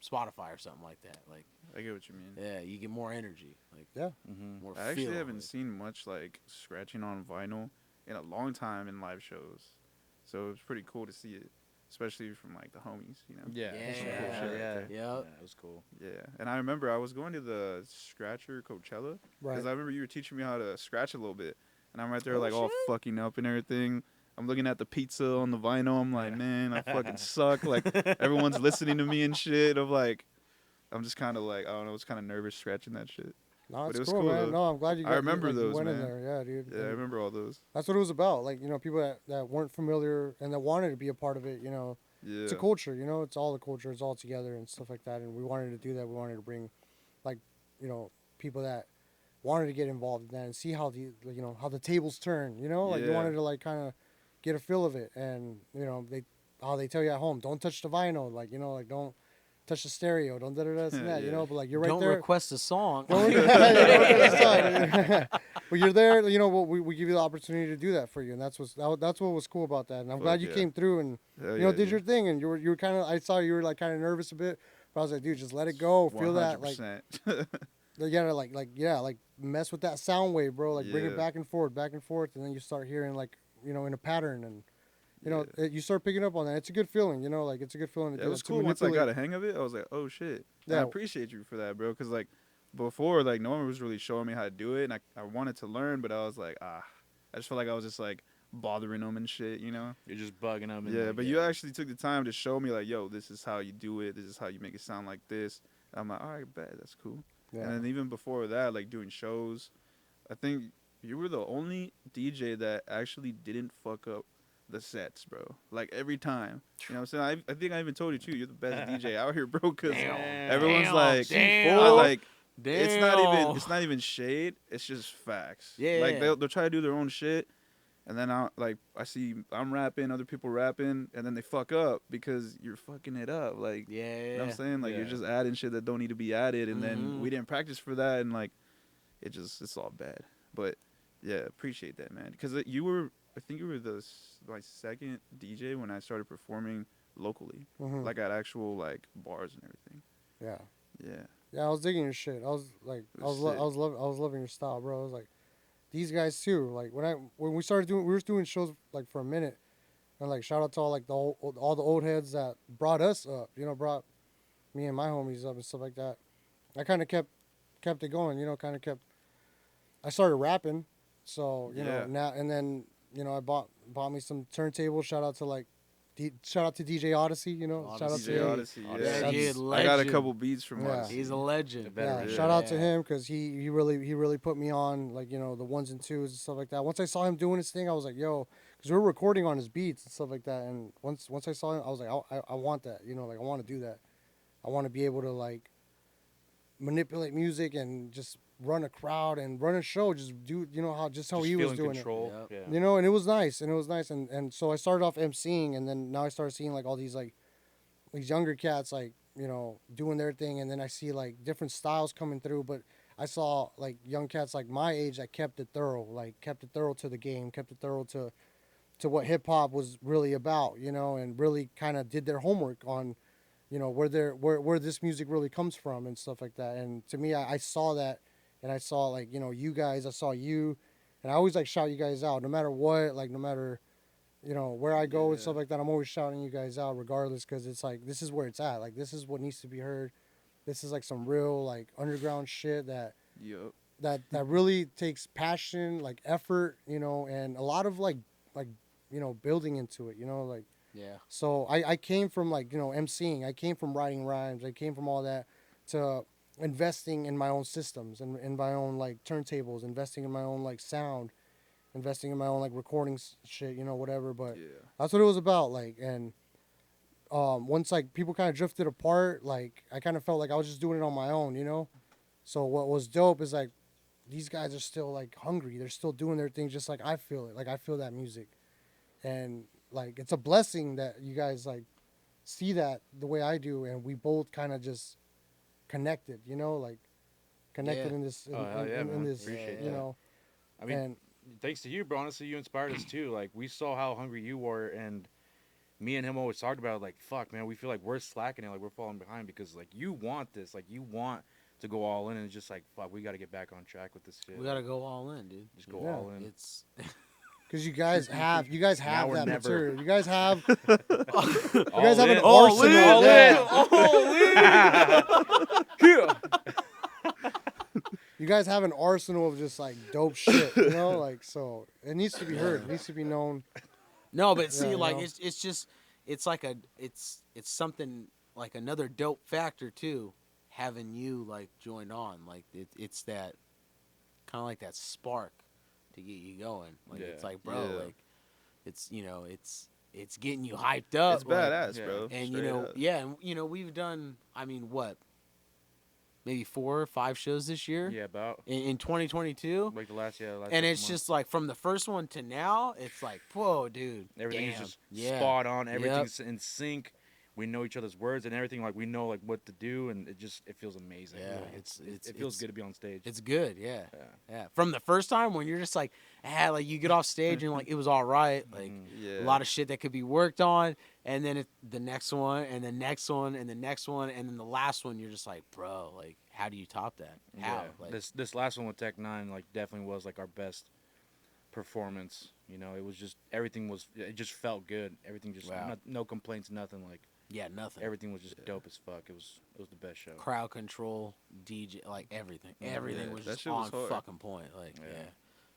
Spotify or something like that like I get what you mean. yeah you get more energy like Mhm. more I actually feel haven't like- seen much like scratching on vinyl in a long time in live shows, so it was pretty cool to see it, especially from like the homies, you know. Yeah, Yeah. Some cool shit right there. Yep. yeah, it was cool. Yeah, and I remember I was going to the Scratcher Coachella Right. because I remember you were teaching me how to scratch a little bit, and I'm right there Oh, like all shit. fucking up and everything. I'm looking at the pizza on the vinyl. I'm like, man, I fucking suck. Like everyone's listening to me and shit. I'm just kind of like, I don't know, I was kind of nervous scratching that shit. No, But it's it was cool, cool, man. though. No, I'm glad you. I Got, remember you, like, those, you went in man. there, yeah, dude. Yeah, I And remember all those. that's what it was about. Like people that weren't familiar and that wanted to be a part of it. Yeah. It's a culture. It's all the culture. It's all together and stuff like that. And we wanted to do that. We wanted to bring, like, people that wanted to get involved in that and see how how the tables turn. Like you Yeah. wanted to like kind of get a feel of it. And how they tell you at home, don't touch the vinyl. Like like don't touch the stereo. Don't this and that. Yeah. But like you're right don't there. request a song Don't But you're there, we give you the opportunity to do that for you, and that's what was cool about that. And I'm Fuck glad you yeah. came through and Hell did yeah, your dude. thing, and you were kind of. I saw you were like kind of nervous a bit, but I was like, dude, just let it go, feel that, like 100%. like mess with that sound wave, bro, like bring Yeah. it back and forth, and then you start hearing like in a pattern, and you start picking up on that. It's a good feeling, like it's a good feeling. To Yeah, do it was that, to cool once I got manipulate- a hang of it. I was like, oh shit. And I Yeah. appreciate you for that, bro. Because like before, like no one was really showing me how to do it, and I wanted to learn, but I was like, I just felt like I was just like bothering them and shit, You're just bugging them. And Yeah, like, but you actually took the time to show me like, yo, this is how you do it. This is how you make it sound like this. And I'm like, all right, bet that's cool. Yeah. And then even before that, like doing shows, I think you were the only DJ that actually didn't fuck up the sets, bro. Like every time. You know what I'm saying? I think I even told you too. You're the best DJ out here, bro. Because everyone's like, damn. like Damn. it's not even shade. It's just facts. Yeah. Like they'll try to do their own shit, and then I see I'm rapping, other people rapping, and then they fuck up because you're fucking it up. Like yeah, you know what I'm saying? Like you're Yeah. just adding shit that don't need to be added, and then Mhm. we didn't practice for that, and like it's all bad. But yeah, appreciate that, man. Because you were I think you were my second DJ when I started performing locally, Mhm. like at actual like bars and everything. Yeah. Yeah. Yeah, I was digging your shit. I was like, It was sick. I was loving your style, bro. I was like, these guys too. Like when we started doing, we were doing shows like for a minute, and like shout out to all like all the old heads that brought us up. You know, brought me and my homies up and stuff like that. I kind of kept it going. You know, kind of kept. I started rapping, so you know Yeah. now and then you know I bought me some turntables. Shout out to like, shout out to DJ Odyssey. You know, shout out to DJ him. Odyssey. Odyssey. Yeah. Yeah, He's- dude, I got a legend. couple beats from Yeah. Odyssey. He's a legend. The veteran. Yeah, Yeah. shout out to Yeah. him because he really put me on like you know the ones and twos and stuff like that. Once I saw him doing his thing, I was like, yo, because we were recording on his beats and stuff like that. And once I saw him, I was like, I want that. You know, like I want to do that. I want to be able to like manipulate music and just run a crowd and run a show. Just do you know how Just he was feeling doing control. Yep. Yeah. it. You know, and it was nice and so I started off emceeing and then now I started seeing like all these like these younger cats like you know doing their thing and then I see like different styles coming through but I saw like young cats like my age that kept it thorough like kept it thorough to the game kept it thorough to what hip hop was really about you know and really kind of did their homework on you know where this music really comes from and stuff like that and to me I saw that and I saw like you know you guys I saw you and I always like shout you guys out no matter what like no matter you know where I go and Yeah. stuff like that. I'm always shouting you guys out regardless because it's like this is where it's at. Like this is what needs to be heard. This is like some real like underground shit Yup. that really takes passion, like effort, you know, and a lot of like you know building into it. You know, like Yeah. so I came from like you know emceeing. I came from writing rhymes. I came from all that to investing in my own systems and in my own like turntables, investing in my own like sound investing in my own like recording shit, you know, whatever. But Yeah. that's what it was about. Like, and once like people kind of drifted apart, like I kind of felt like I was just doing it on my own, you know. So what was dope is like these guys are still like hungry. They're still doing their thing, just like I feel it. Like I feel that music, and like it's a blessing that you guys like see that the way I do, and we both kind of just connected, you know, like connected Yeah. in this, Oh, hell yeah, in man. this, Appreciate you that. know, I mean, and thanks to you, bro. Honestly, you inspired us too. Like we saw how hungry you were, and me and him always talked about it, like, fuck, man, we feel like we're slacking it, like we're falling behind because like you want this, like you want to go all in, and it's just like, fuck, we got to get back on track with this shit. We gotta go all in, dude. Just go Yeah. all in. It's because you guys have Now or that never. material. You guys have You guys have an all arsenal, in, all yeah. in. Yeah. you guys have an arsenal of just like dope shit, you know, like so it needs to be heard, it needs to be known. no, but see, Yeah, like no. it's just it's like it's something like another dope factor too, having you like joined on. Like it's that kind of like that spark to get you going. Like it's Yeah. like, bro, Yeah. like it's you know it's getting you hyped up. It's like, badass, yeah. bro. and you Straight know up. yeah, and you know we've done I mean what maybe 4 or 5 shows this year Yeah, about in 2022. like the last And couple it's months. just like from the first one to now, it's like, whoa, dude. Everything's damn. just Yeah. spot on. Everything's in sync. We know each other's words and everything. Like we know like what to do, and it feels amazing. Yeah, Like, it's it feels good to be on stage. It's good, yeah. Yeah. Yeah. From the first time when you're just like, like you get off stage and like it was all right, like Mhm. Yeah. a lot of shit that could be worked on, and then the next one, and the next one, and the next one, and then the last one, you're just like, bro, like how do you top that? How? Yeah. Like, This last one with Tech Nine like definitely was like our best performance. You know, it was just everything was it just felt good. Everything just Wow. no complaints, nothing. Like yeah, nothing. everything was just dope as fuck. It was the best show. Crowd control, DJ, like everything. Everything Yeah, was that just shit was on hard. fucking point. Like, Yeah.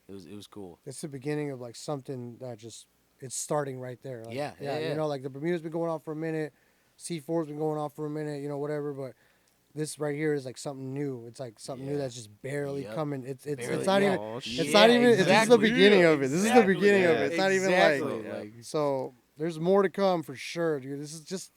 yeah. It was cool. It's the beginning of like something that just it's starting right there. Like, Yeah, yeah, You yeah. know, like the Bermuda's been going on for a minute, C4's been going on for a minute, you know, whatever. But this right here is like something new. It's like something new Yeah. that's just barely Yep. coming. It's Barely, not yeah. even. Oh, It's shit. not even. This is the exactly. beginning of it. This is the Exactly, beginning of yeah. it. It's not even Exactly, like. like So there's more to come for sure, dude. This is just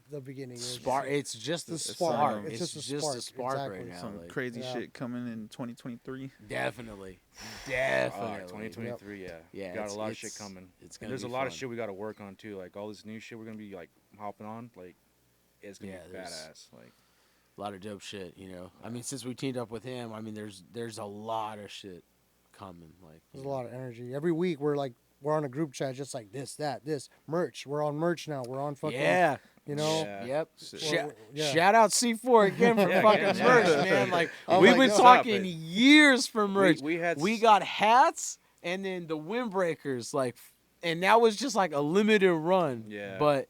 the beginning. spark. It's just a It's spark. spark. It's It's just just a a spark, spark right exactly. now. Some like, crazy yeah. shit coming in 2023. Definitely, Oh, definitely. 2023, yeah. Yeah, got a it's- lot of shit it's- coming. it's And gonna there's a be lot of fun. shit we got to work on too. Like all this new shit we're gonna be like hopping on. Like it's gonna Yeah, be there's- badass. Like A lot of dope shit. You know. I mean, since we teamed up with him, I mean, there's a lot of shit coming. Like, There's a lot of energy. Every week we're we're on a group chat just like this merch. We're on merch now. We're on fucking Yeah. you know. Yeah. Yep. Shit. Yeah. Shout out C4 again for Yeah, fucking again, merch, yeah. man. Like Oh we've my been God. talking Stop it. years for merch. We had We s- got hats and then the windbreakers, like, and that was just like a limited run. Yeah. But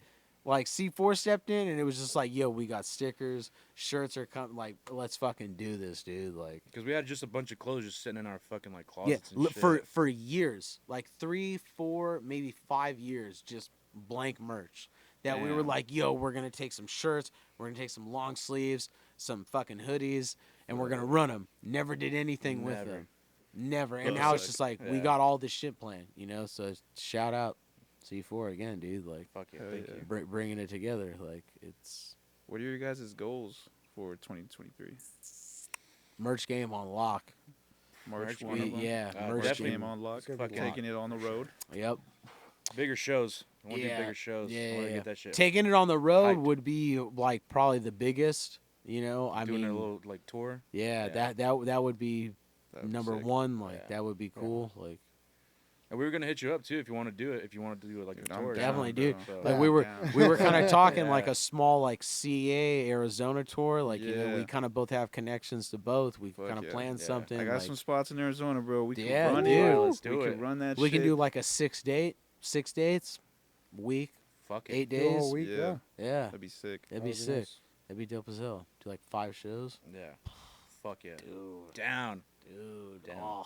like C4 stepped in and it was just like, yo, we got stickers, shirts are coming. Like, let's fucking do this, dude. Like, Because we had just a bunch of clothes just sitting in our fucking like yeah, closets and shit. for years, like 3, 4, maybe 5 years, just blank merch. That we were Damn. like, yo, we're gonna take some shirts, we're gonna take some long sleeves, some fucking hoodies, and we're gonna run them. Never did anything with Never. them, never. And But now it's it's like, just like we yeah. got all this shit planned, you know. So shout out C4 again, dude. Like Fuck yeah, Hell thank yeah. you. bringing it together. Like it's What are your guys' goals for 2023? merch game on lock. March Merch one of them. Yeah, Uh, merch definitely. Game game. on lock. It's gonna be Fucking- Taking it on the road. Yep. Bigger shows. I want to Yeah, do bigger shows. yeah, I want to yeah. get that shit. Taking it on the road Hyped. would be like probably the biggest. You know, I Doing mean, a little like tour. yeah, yeah. that would be That'd be number sick. one. Like Yeah. that would be cool. Like And we were gonna hit you up too if you want to do it. If you want to do it like Dude, a I'm tour. down, definitely, bro. dude. So- Like Yeah, we were down. we were kind of talking like Yeah. a small like CA Arizona tour. Like you know, Yeah. we kind of both have connections to both. We Fuck kind of yeah. plan Yeah. something. I got like, some spots in Arizona, bro. We can Yeah, run dude. it. Let's do we it. can run that we shit. can do like a 6 dates, week, Fuck it. 8 Do a whole days. week, Yeah. yeah. Yeah, That'd be sick. that'd be That'd sick. nice. That'd be dope as hell. Do like 5 shows. Yeah. Fuck yeah. Dude, Down. dude. Damn. Oh.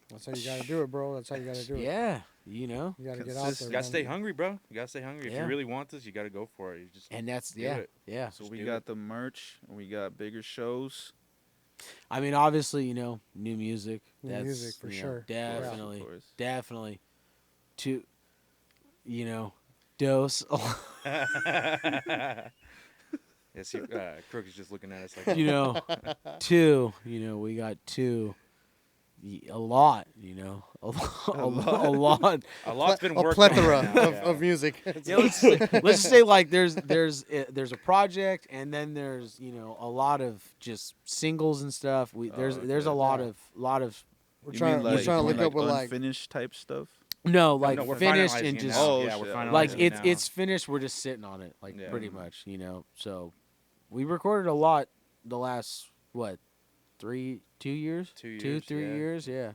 That's how you gotta do it, bro. That's how you gotta do it. Yeah, you know. You gotta get out Consistent. there. You gotta man. stay hungry, bro. You gotta stay hungry. If Yeah. you really want this, you gotta go for it. You just And that's Do yeah, it. yeah. So Just we do got it. the merch and we got bigger shows. I mean, obviously, you know, new music. New That's, music, for you know, sure. Of course, of Definitely, course. definitely. To, you know, dose. Yeah, see, Crook is just looking at us like, you know, 2. You know, we got 2. A lot. You know, a lot. lot. a lot's been A worked plethora on now, of, yeah. of music. Yeah, let's just say like there's a project and then there's you know a lot of just singles and stuff. There's okay. a lot Yeah. of We're You trying, mean we're like, trying to you look mean up with like unfinished type stuff? no like No, we're finished finalizing and it just now. Oh, yeah, we're shit. finalizing like it now. it's finished. We're just sitting on it like Yeah. pretty much you know. So we recorded a lot the last what 2 years 2 2 years, 3 yeah. years yeah.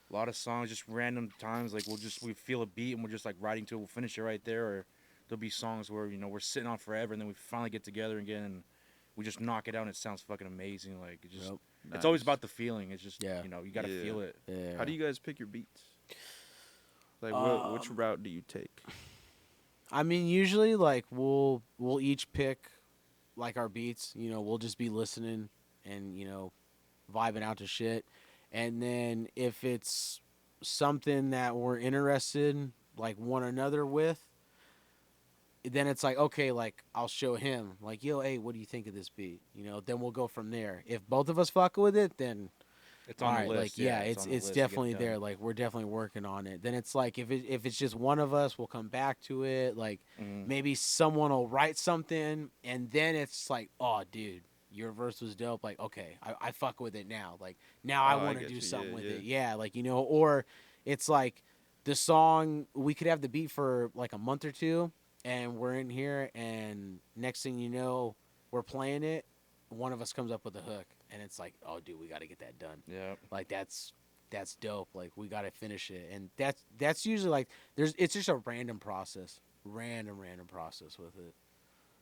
A lot of songs, just random times. Like we feel a beat and we're just like writing to it. We'll finish it right there. Or there'll be songs where you know we're sitting on forever and then we finally get together again and we just knock it out and it sounds fucking amazing. Like it just Yep. it's always Nice. about the feeling. It's just Yeah. you know you gotta Yeah. feel it. Yeah. How do you guys pick your beats? Like, which Um, route do you take? I mean, usually like we'll each pick like our beats. You know, we'll just be listening and you know vibing out to shit, and then if it's something that we're interested like one another with, then it's like okay, like I'll show him like yo, hey, what do you think of this beat? You know, then we'll go from there. If both of us fuck with it, then It's on all the right, list. like yeah, on it's the list to get definitely done. there. Like we're definitely working on it. Then it's like if it's just one of us, we'll come back to it. Like Mhm. maybe someone will write something, and then it's like, oh, dude, your verse was dope. Like okay, I fuck with it now. Like now I Oh, I want to get do you. something Yeah, with yeah. it. Yeah, like you know, or it's like the song we could have the beat for like a month or two, and we're in here, and next thing you know, we're playing it. One of us comes up with a hook, and it's like, oh, dude, we got to get that done. Yeah. Like that's dope. Like we got to finish it, and that's usually like it's just a random process, random process with it.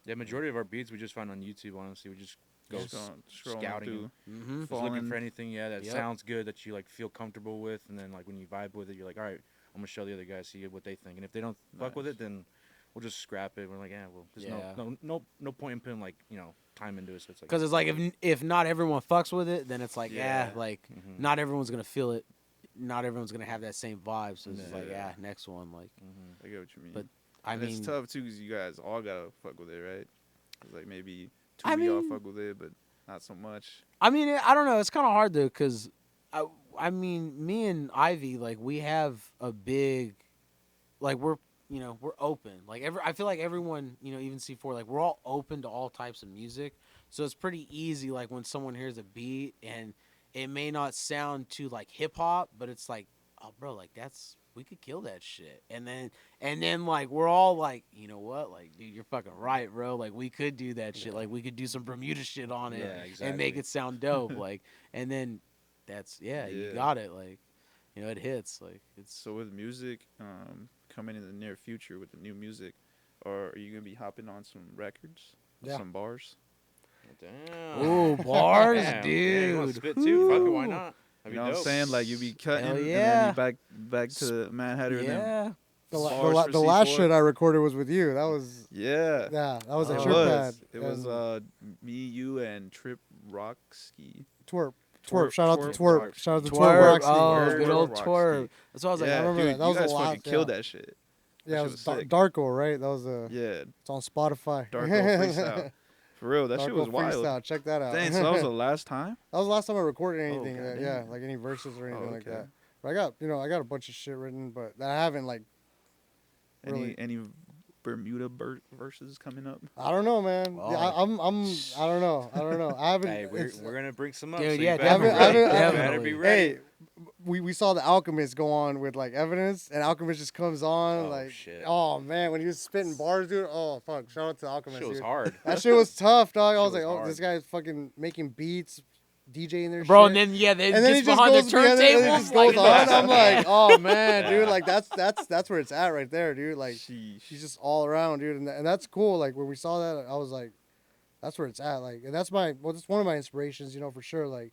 Yeah, majority of our beats we just find on YouTube. Honestly, we just go Just scrolling scouting through. Mm-hmm. just looking falling- for anything, yeah, that Yep. sounds good that you like feel comfortable with, and then like when you vibe with it, you're like, all right, I'm gonna show the other guys see what they think, and if they don't fuck with Nice. it, then we'll just scrap it. We're like, yeah, well, there's Yeah. no point in putting like you know time into it. So it's like Because it's like if not everyone fucks with it, then it's like Yeah. like Mhm. not everyone's gonna feel it, not everyone's gonna have that same vibe. So it's just like Yeah. next one. Like Mhm. I get what you mean. But, I And mean, it's tough too because you guys all gotta fuck with it, right? 'Cause, like maybe two I of y'all mean- fuck with it, but not so much. I mean, I don't know. It's kind of hard though, because I mean, me and Ivy, like, we have a big, like, we're open. Like, I feel like everyone, you know, even C4, like, we're all open to all types of music. So it's pretty easy, like, when someone hears a beat and it may not sound too like hip hop, but it's like oh, bro, like we could kill that shit. And then like we're all like, you know what, like, dude, you're fucking right, bro. Like we could do that shit. Like we could do some Bermuda shit on it Yeah, and make exactly. it sound dope. Like, and then that's you Yeah. got it. Like, it hits. Like it's So with music, coming in the near future with the new music, or are you gonna be hopping on some records, Yeah. some bars? Damn. ooh bars, Damn. Yeah, you want dude. to spit too? Fuck it, why Ooh. not? You That'd know be what I'm dope. saying? Like you be cutting, Hell and then yeah. you back to Mad Hatter, and then Yeah. bars for The last C4. shit I recorded was with you. That was Yeah, that was a Oh. it trip pad. was. It was and me, you, and Trip Rocksky. twerp. Twerp, Shout out to Twerp Twerp. Rocksky. Shout out to Twerp Twerp. Roxy. Oh, Twerp good old Rocksky. twerp. That's what I was like. Yeah, I remember dude, that. That was you guys the fucking last- killed yeah. that shit. Yeah, That it shit was was sick. Darko, right? That was the. Yeah, It's on Spotify. Darko freestyle. For real, that shit Darko was wild. freestyle. Check that out. Dang, so that was the last time? That was the last time I recorded anything. God Yeah, damn. like any verses or anything Oh, like okay. that. But I got a bunch of shit written, but that I haven't like. Really? Any Bermuda verses coming up? I don't know, man. Oh. Yeah, I don't know. I haven't. Hey, we're gonna bring some up. Dude, so yeah, you better be definitely, ready. You better definitely. be ready. Hey, we saw the Alchemist go on with like evidence, and Alchemist just comes on Oh, like, shit. oh man, when he was spitting bars, dude. Oh fuck, shout out to Alchemist. Shit was dude. hard. That shit was tough, dog. I was Shit like, was oh, hard. this guy's fucking making beats, DJing their Bro, shit. and then they And then he gets just behind the goes behind it, and it turntables. just goes like, on. I'm like, oh man, dude, Yeah. like that's where it's at right there, dude. Like Sheesh. he's just all around, dude, and that's cool. Like when we saw that, I was like, that's where it's at. Like, and that's one of my inspirations, for sure. Like,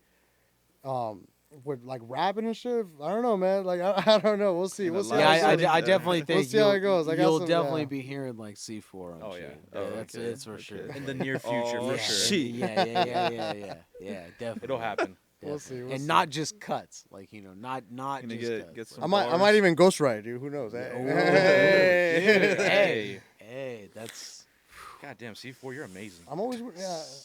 with like rapping and shit. I don't know, man. Like I don't know. We'll see. In We'll a see. yeah, how live it I goes. I definitely think see how it goes. I got you'll some- definitely yeah. be hearing like C4 on Oh, shit. yeah. Oh, That's okay. it's for Okay. sure. In the near future, Oh, for yeah, sure. shit. Yeah, definitely. It'll happen. We'll see. We'll and see. not just cuts, like not Gonna just get cuts. some I might bars. even ghostwrite, dude. Who knows? Hey. Ooh. Hey. Hey, that's Goddamn, C4, you're amazing. I'm always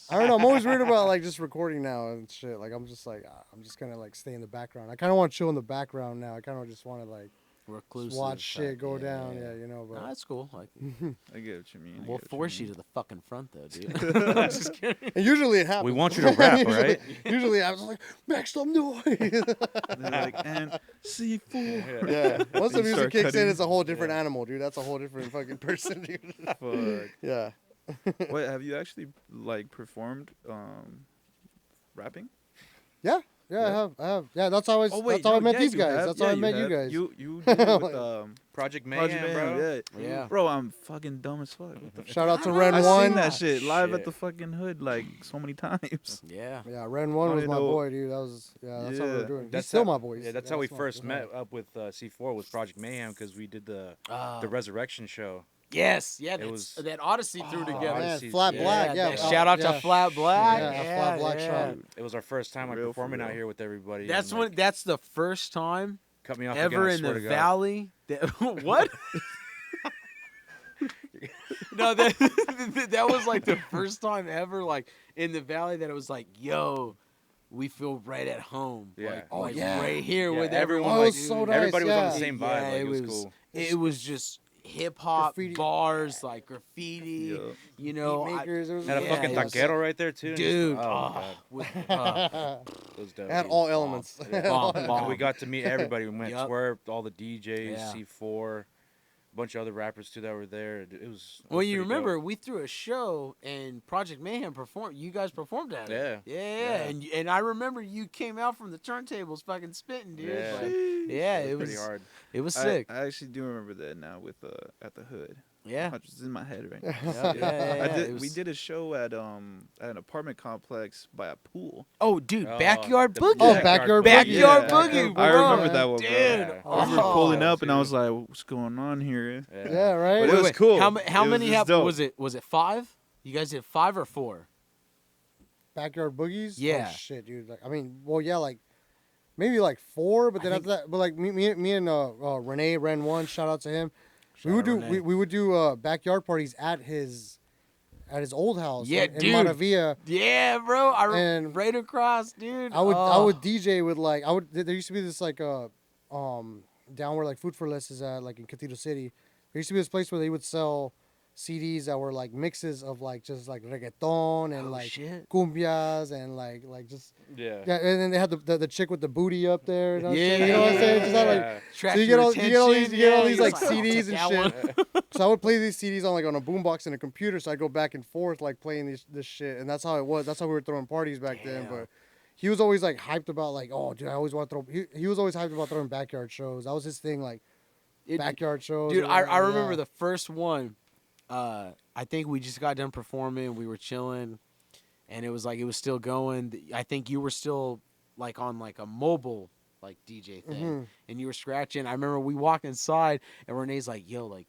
I don't know. I'm always weird about like just recording now and shit. Like I'm just gonna like stay in the background. I kind of want to chill in the background now. I kind of just want to like reclusive. watch shit type, go down. Yeah, But No, that's cool. Like I get what you mean. we'll force you to the fucking front though, dude. I'm just kidding. and usually it happens. We want you to rap, usually, right? Usually I was like, make some noise. like, and C4. Yeah. Once the You music start kicks in, cutting. it's a whole different animal, dude. That's a whole different fucking person, dude. Fuck. Yeah. Wait, have you actually like performed rapping? Yeah, Yeah. I have. Yeah, that's how that's how I met these guys. That's how I met you guys. You did it with Project Mayhem, Project bro. Mayhem, Yeah. Bro, I'm fucking dumb as fuck. What the fuck? Shout out to I Ren I know. One. seen that shit live at Shit. the fucking hood like so many times. Yeah. Yeah, Ren One I was didn't my know- boy, dude. That's how we were Yeah. doing. He's That's still how- my boy. Yeah, that's how we my- first met up with C4 was Project Mayhem because we did the Resurrection show. Yes, yeah, It that's, was- that Odyssey threw Oh, together. man, Odyssey, Flat yeah. Black. Yeah. that shout out yeah. to Flat Black. Yeah, Yeah, Flat Black yeah. shot. It was our first time like Real, for performing out real. here with everybody. That's and, when. like, That's the first time cut me off ever again, in I swear the to God. valley. That, what? No, that was like the first time ever, like in the valley, that it was like, yo, we feel right at home. Yeah. Like, Oh, like yeah. right here Yeah, with everyone, everyone. Oh, it was dude. so nice, Everybody was on the yeah. same vibe. Yeah, like, it was cool. It was just hip hop Graffiti. bars, like graffiti. Yup. You know, Beat makers. It was Had a Yeah, fucking it was- taquero right there too. and just- dude. oh, my God. with, It was dope. Had dude. all elements. bomb, And bomb. we got to meet everybody. We met Yup. Swerve, all the DJs, Yeah. C4, a bunch of other rappers too that were there. It was. Well, you pretty remember dope. we threw a show and Project Mayhem performed. You guys performed at it. Yeah. Yeah. Yeah. And I remember you came out from the turntables fucking spitting, dude. Yeah. Like, yeah, it pretty was hard. It was I sick. actually do remember that now with at the hood. Yeah. It's in my head right now. Yeah, yeah, I yeah, did. it We was- did a show at an apartment complex by a pool. Oh, dude, Oh, boogie. the Oh, Backyard Backyard Yeah. Boogie, bro. I remember that one, bro. Dude. Yeah. I remember Oh, pulling up and I dude. was like, "What's going on here?" Yeah, right. But it was cool. How It was many just have? dope. Was it 5? You guys did 5 or 4? Backyard boogies. Yeah. Oh, shit, dude. Like, I mean, well, yeah, like maybe like 4, but then I after that, but like me and Renee Ren One. Shout out to him. Shout we would out do Renee. we would do backyard parties at his old house. Yeah, in dude. Montavia. Yeah, bro. And right across, dude. I would Oh. DJ with like there used to be this like down where like Food for Less is at, like in Cathedral City. There used to be this place where they would sell CDs that were like mixes of like just like reggaeton and Oh, like shit. cumbias and like just Yeah. yeah, and then they had the chick with the booty up there. And Yeah, you know what I'm saying? Just had, like, Yeah. Track so you your get all these attention, like it's I'll CDs take and that shit. one. So I would play these CDs on like on a boombox and a computer. So I go back and forth like playing this shit, and that's how it was. That's how we were throwing parties back then. Damn. But he was always like hyped about like, oh dude, I always want to throw. He was always hyped about throwing backyard shows. That was his thing, like backyard shows. Dude, or I whatever, remember yeah. the first one. I think we just got done performing. We were chilling, and it was like it was still going. I think you were still like on like a mobile like DJ thing, Mhm. and you were scratching. I remember we walked inside, and Renee's like, "Yo, like,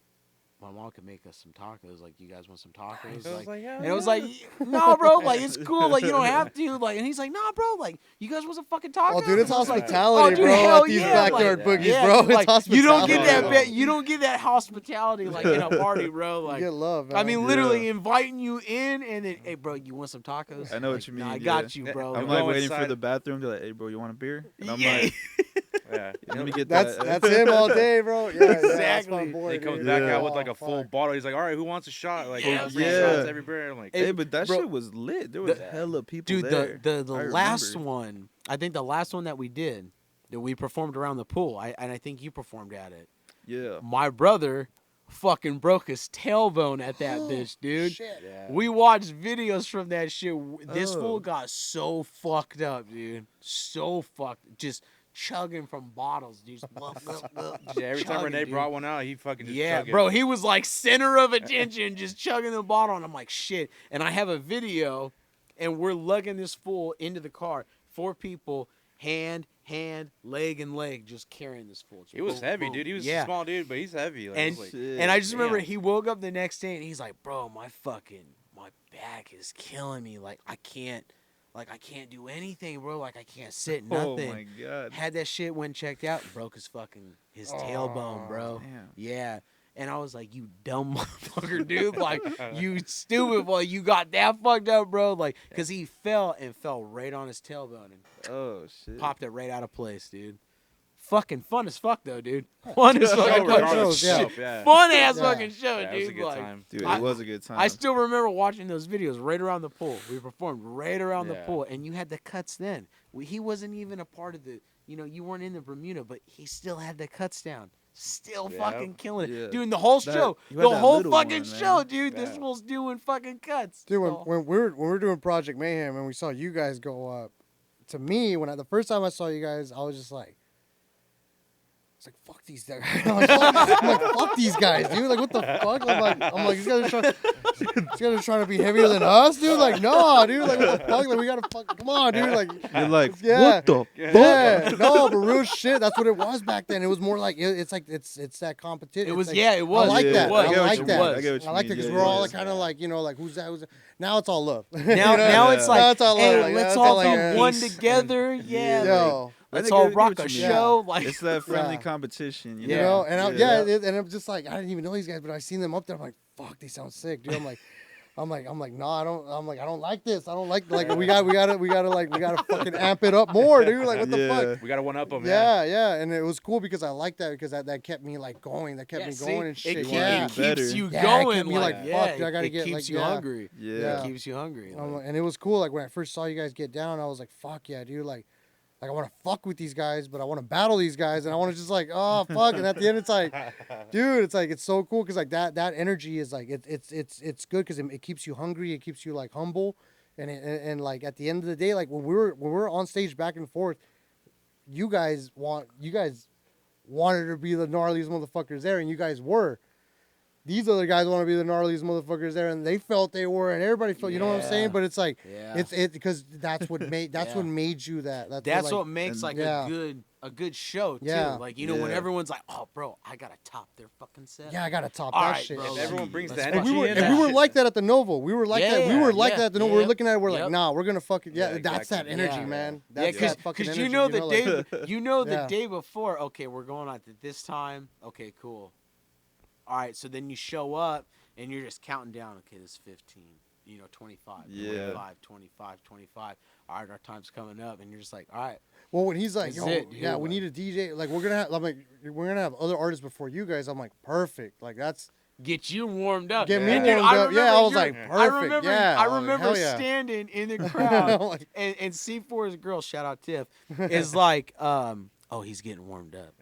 my mom could make us some tacos. Like, you guys want some tacos?" I was like, yeah, and it was like, "No, bro. Like, it's cool. Like, you don't have to." Like, and he's like, "Nah, bro. Like, you guys want some fucking tacos?" Oh, dude, it's And I was like, hospitality, "Oh, dude, bro. hell At these yeah, backyard like, boogies, yeah, bro. dude, It's like, hospitality. you don't get that. Oh. You don't get that hospitality like in a party, bro. You Like, get love, man. I mean, Yeah. literally inviting you in, and then, hey, bro, you want some tacos? I know what Like, you nah, mean. I got yeah. you, bro. I'm Go like waiting for inside. the bathroom. They're like, "Hey, bro, you want a beer?" And I'm yeah. like, Yeah. "Let me get that's that." him all day, bro. Yeah, that's Exactly. my And boy, He comes dude. back Yeah. out with like Oh, a full fuck. bottle. He's like, all right, who wants a shot? Like, Yeah, three yeah. shots every beer. I'm like, Hey, but that bro, shit was lit. There was the- hella people Dude, there. the I last remember. one, I think the last one that we did, that we performed around the pool, and I think you performed at it. Yeah. My brother fucking broke his tailbone at that bitch, dude. Shit. yeah. We watched videos from that shit. This Oh. fool got so fucked up, dude. So fucked. Just chugging from bottles, dude. Just Yeah, every time chugging, Renee dude. brought one out, he fucking just Yeah, chug it. bro, he was like center of attention, just chugging the bottle, and I'm like, shit. And I have a video, and we're lugging this fool into the car. 4 people, hand, leg, and leg, just carrying this fool. Just He was boom, heavy, boom. dude. He was Yeah. a small dude, but he's heavy. Like, I And was like, Shit. and I just remember damn. he woke up the next day and he's like, bro, my back is killing me. Like I can't do anything, bro. Like I can't sit, Oh nothing. my god. Had that shit went checked out, broke his tailbone, bro. Damn. Yeah. And I was like, you dumb motherfucker, dude. Like, you stupid boy. You got that fucked up, bro. Like, because he fell right on his tailbone and Oh shit. popped it right out of place, dude. Fucking fun as fuck, though, dude. Fun as show fucking regardless shows, of yeah. stuff, yeah. Fun ass Yeah. fucking show, Yeah, it was a dude. good Like, time. Dude, I- it was a good time. I still remember watching those videos right around the pool. We performed right around the Yeah. pool, and you had the cuts then. He wasn't even a part of the, you weren't in the Bermuda, but he still had the cuts down. Still Yeah. fucking killing it. Yeah. Doing the whole That- show. you had The that whole little fucking one, man. show, dude. This Yeah. fool's doing fucking cuts. Dude, Oh. when we were doing Project Mayhem and we saw you guys go up, to me, the first time I saw you guys, I was just like, it's like fuck these guys. I'm like, fuck these guys, dude. Like what the fuck? I'm like these guys are trying to be heavier than us, dude. Like no, dude. Like what the fuck? Like we gotta fuck. Come on, dude. Like You're like, Yeah. what the? yeah, no, but real shit. That's what it was back then. It was more like it's like it's that competition. It was, like, yeah, it was. I like Yeah, that. It was. I get what like you that. mean. I get what you I like it mean. because Yeah, we're all yeah. like, kind of like like who's that? Who's that? Now it's all love. Now, You know? now it's like, Now it's all love. hey, Like, let's that's all all be like, one peace. together. Yeah. Yo. Like, I let's think I all get rock what a you mean. show. Like, It's that friendly Yeah. competition, You know, and Yeah. and I'm just like, I didn't even know these guys, but I seen them up there. I'm like, fuck, they sound sick, dude. I'm like, no, I don't. I'm like, I don't like this. I don't like we gotta fucking amp it up more, dude. Like, what the Yeah. fuck? We got to one up him. Yeah, and it was cool because I liked that because that kept me like going. That kept yeah, me see, going and shit. It, Yeah, keeps better. you Yeah, it going. kept me like, fuck, yeah, dude, I gotta it get, keeps like, you yeah. hungry. Yeah. It keeps you hungry. like- and it was cool. Like when I first saw you guys get down, I was like, fuck yeah, dude. Like I want to fuck with these guys, but I want to battle these guys, and I want to just like, oh fuck. And at the end, it's like, dude, it's so cool because like that energy is like it's good because it keeps you hungry, it keeps you like humble, and like at the end of the day, like when we're on stage back and forth, you guys wanted to be the gnarliest motherfuckers there, and you guys were. These other guys want to be the gnarliest motherfuckers there, and they felt they were, and everybody felt. You know what I'm Yeah. saying? But it's like, Yeah. it's because that's what made Yeah. what made you that. That's like, what makes and- like Yeah. a good show too. Yeah. Like when Yeah. everyone's like, "Oh, bro, I gotta top their fucking set." Yeah, I gotta top All that right, shit. bro, If everyone brings let's the fucking And we were energy do in, and we that. were like that at the Novo. We were like that. We were like Yeah, that at the Novo. yeah. We're looking at it. We're like, Yep. nah, we're gonna fucking Yeah, that's that exactly. energy, Yeah. man. Yeah, That's that fucking because energy. you know the like- the Yeah. day before. Okay, we're going out at this time. Okay, cool. All right, so then you show up and you're just counting down. Okay, this is 15. 25, Yeah. 25, 25. All right, our time's coming up, and you're just like, all right. Well, when he's like, That's yo, it, dude, we like- need a DJ. Like we're gonna have other artists before you guys. I'm like, perfect. Like that's get you warmed up. Get me And, warmed dude, up. Yeah, I was like, Yeah. perfect. I I'm like, remember hell yeah. standing in the crowd, I'm like, and C4's girl, shout out Tiff, is like, oh, he's getting warmed up.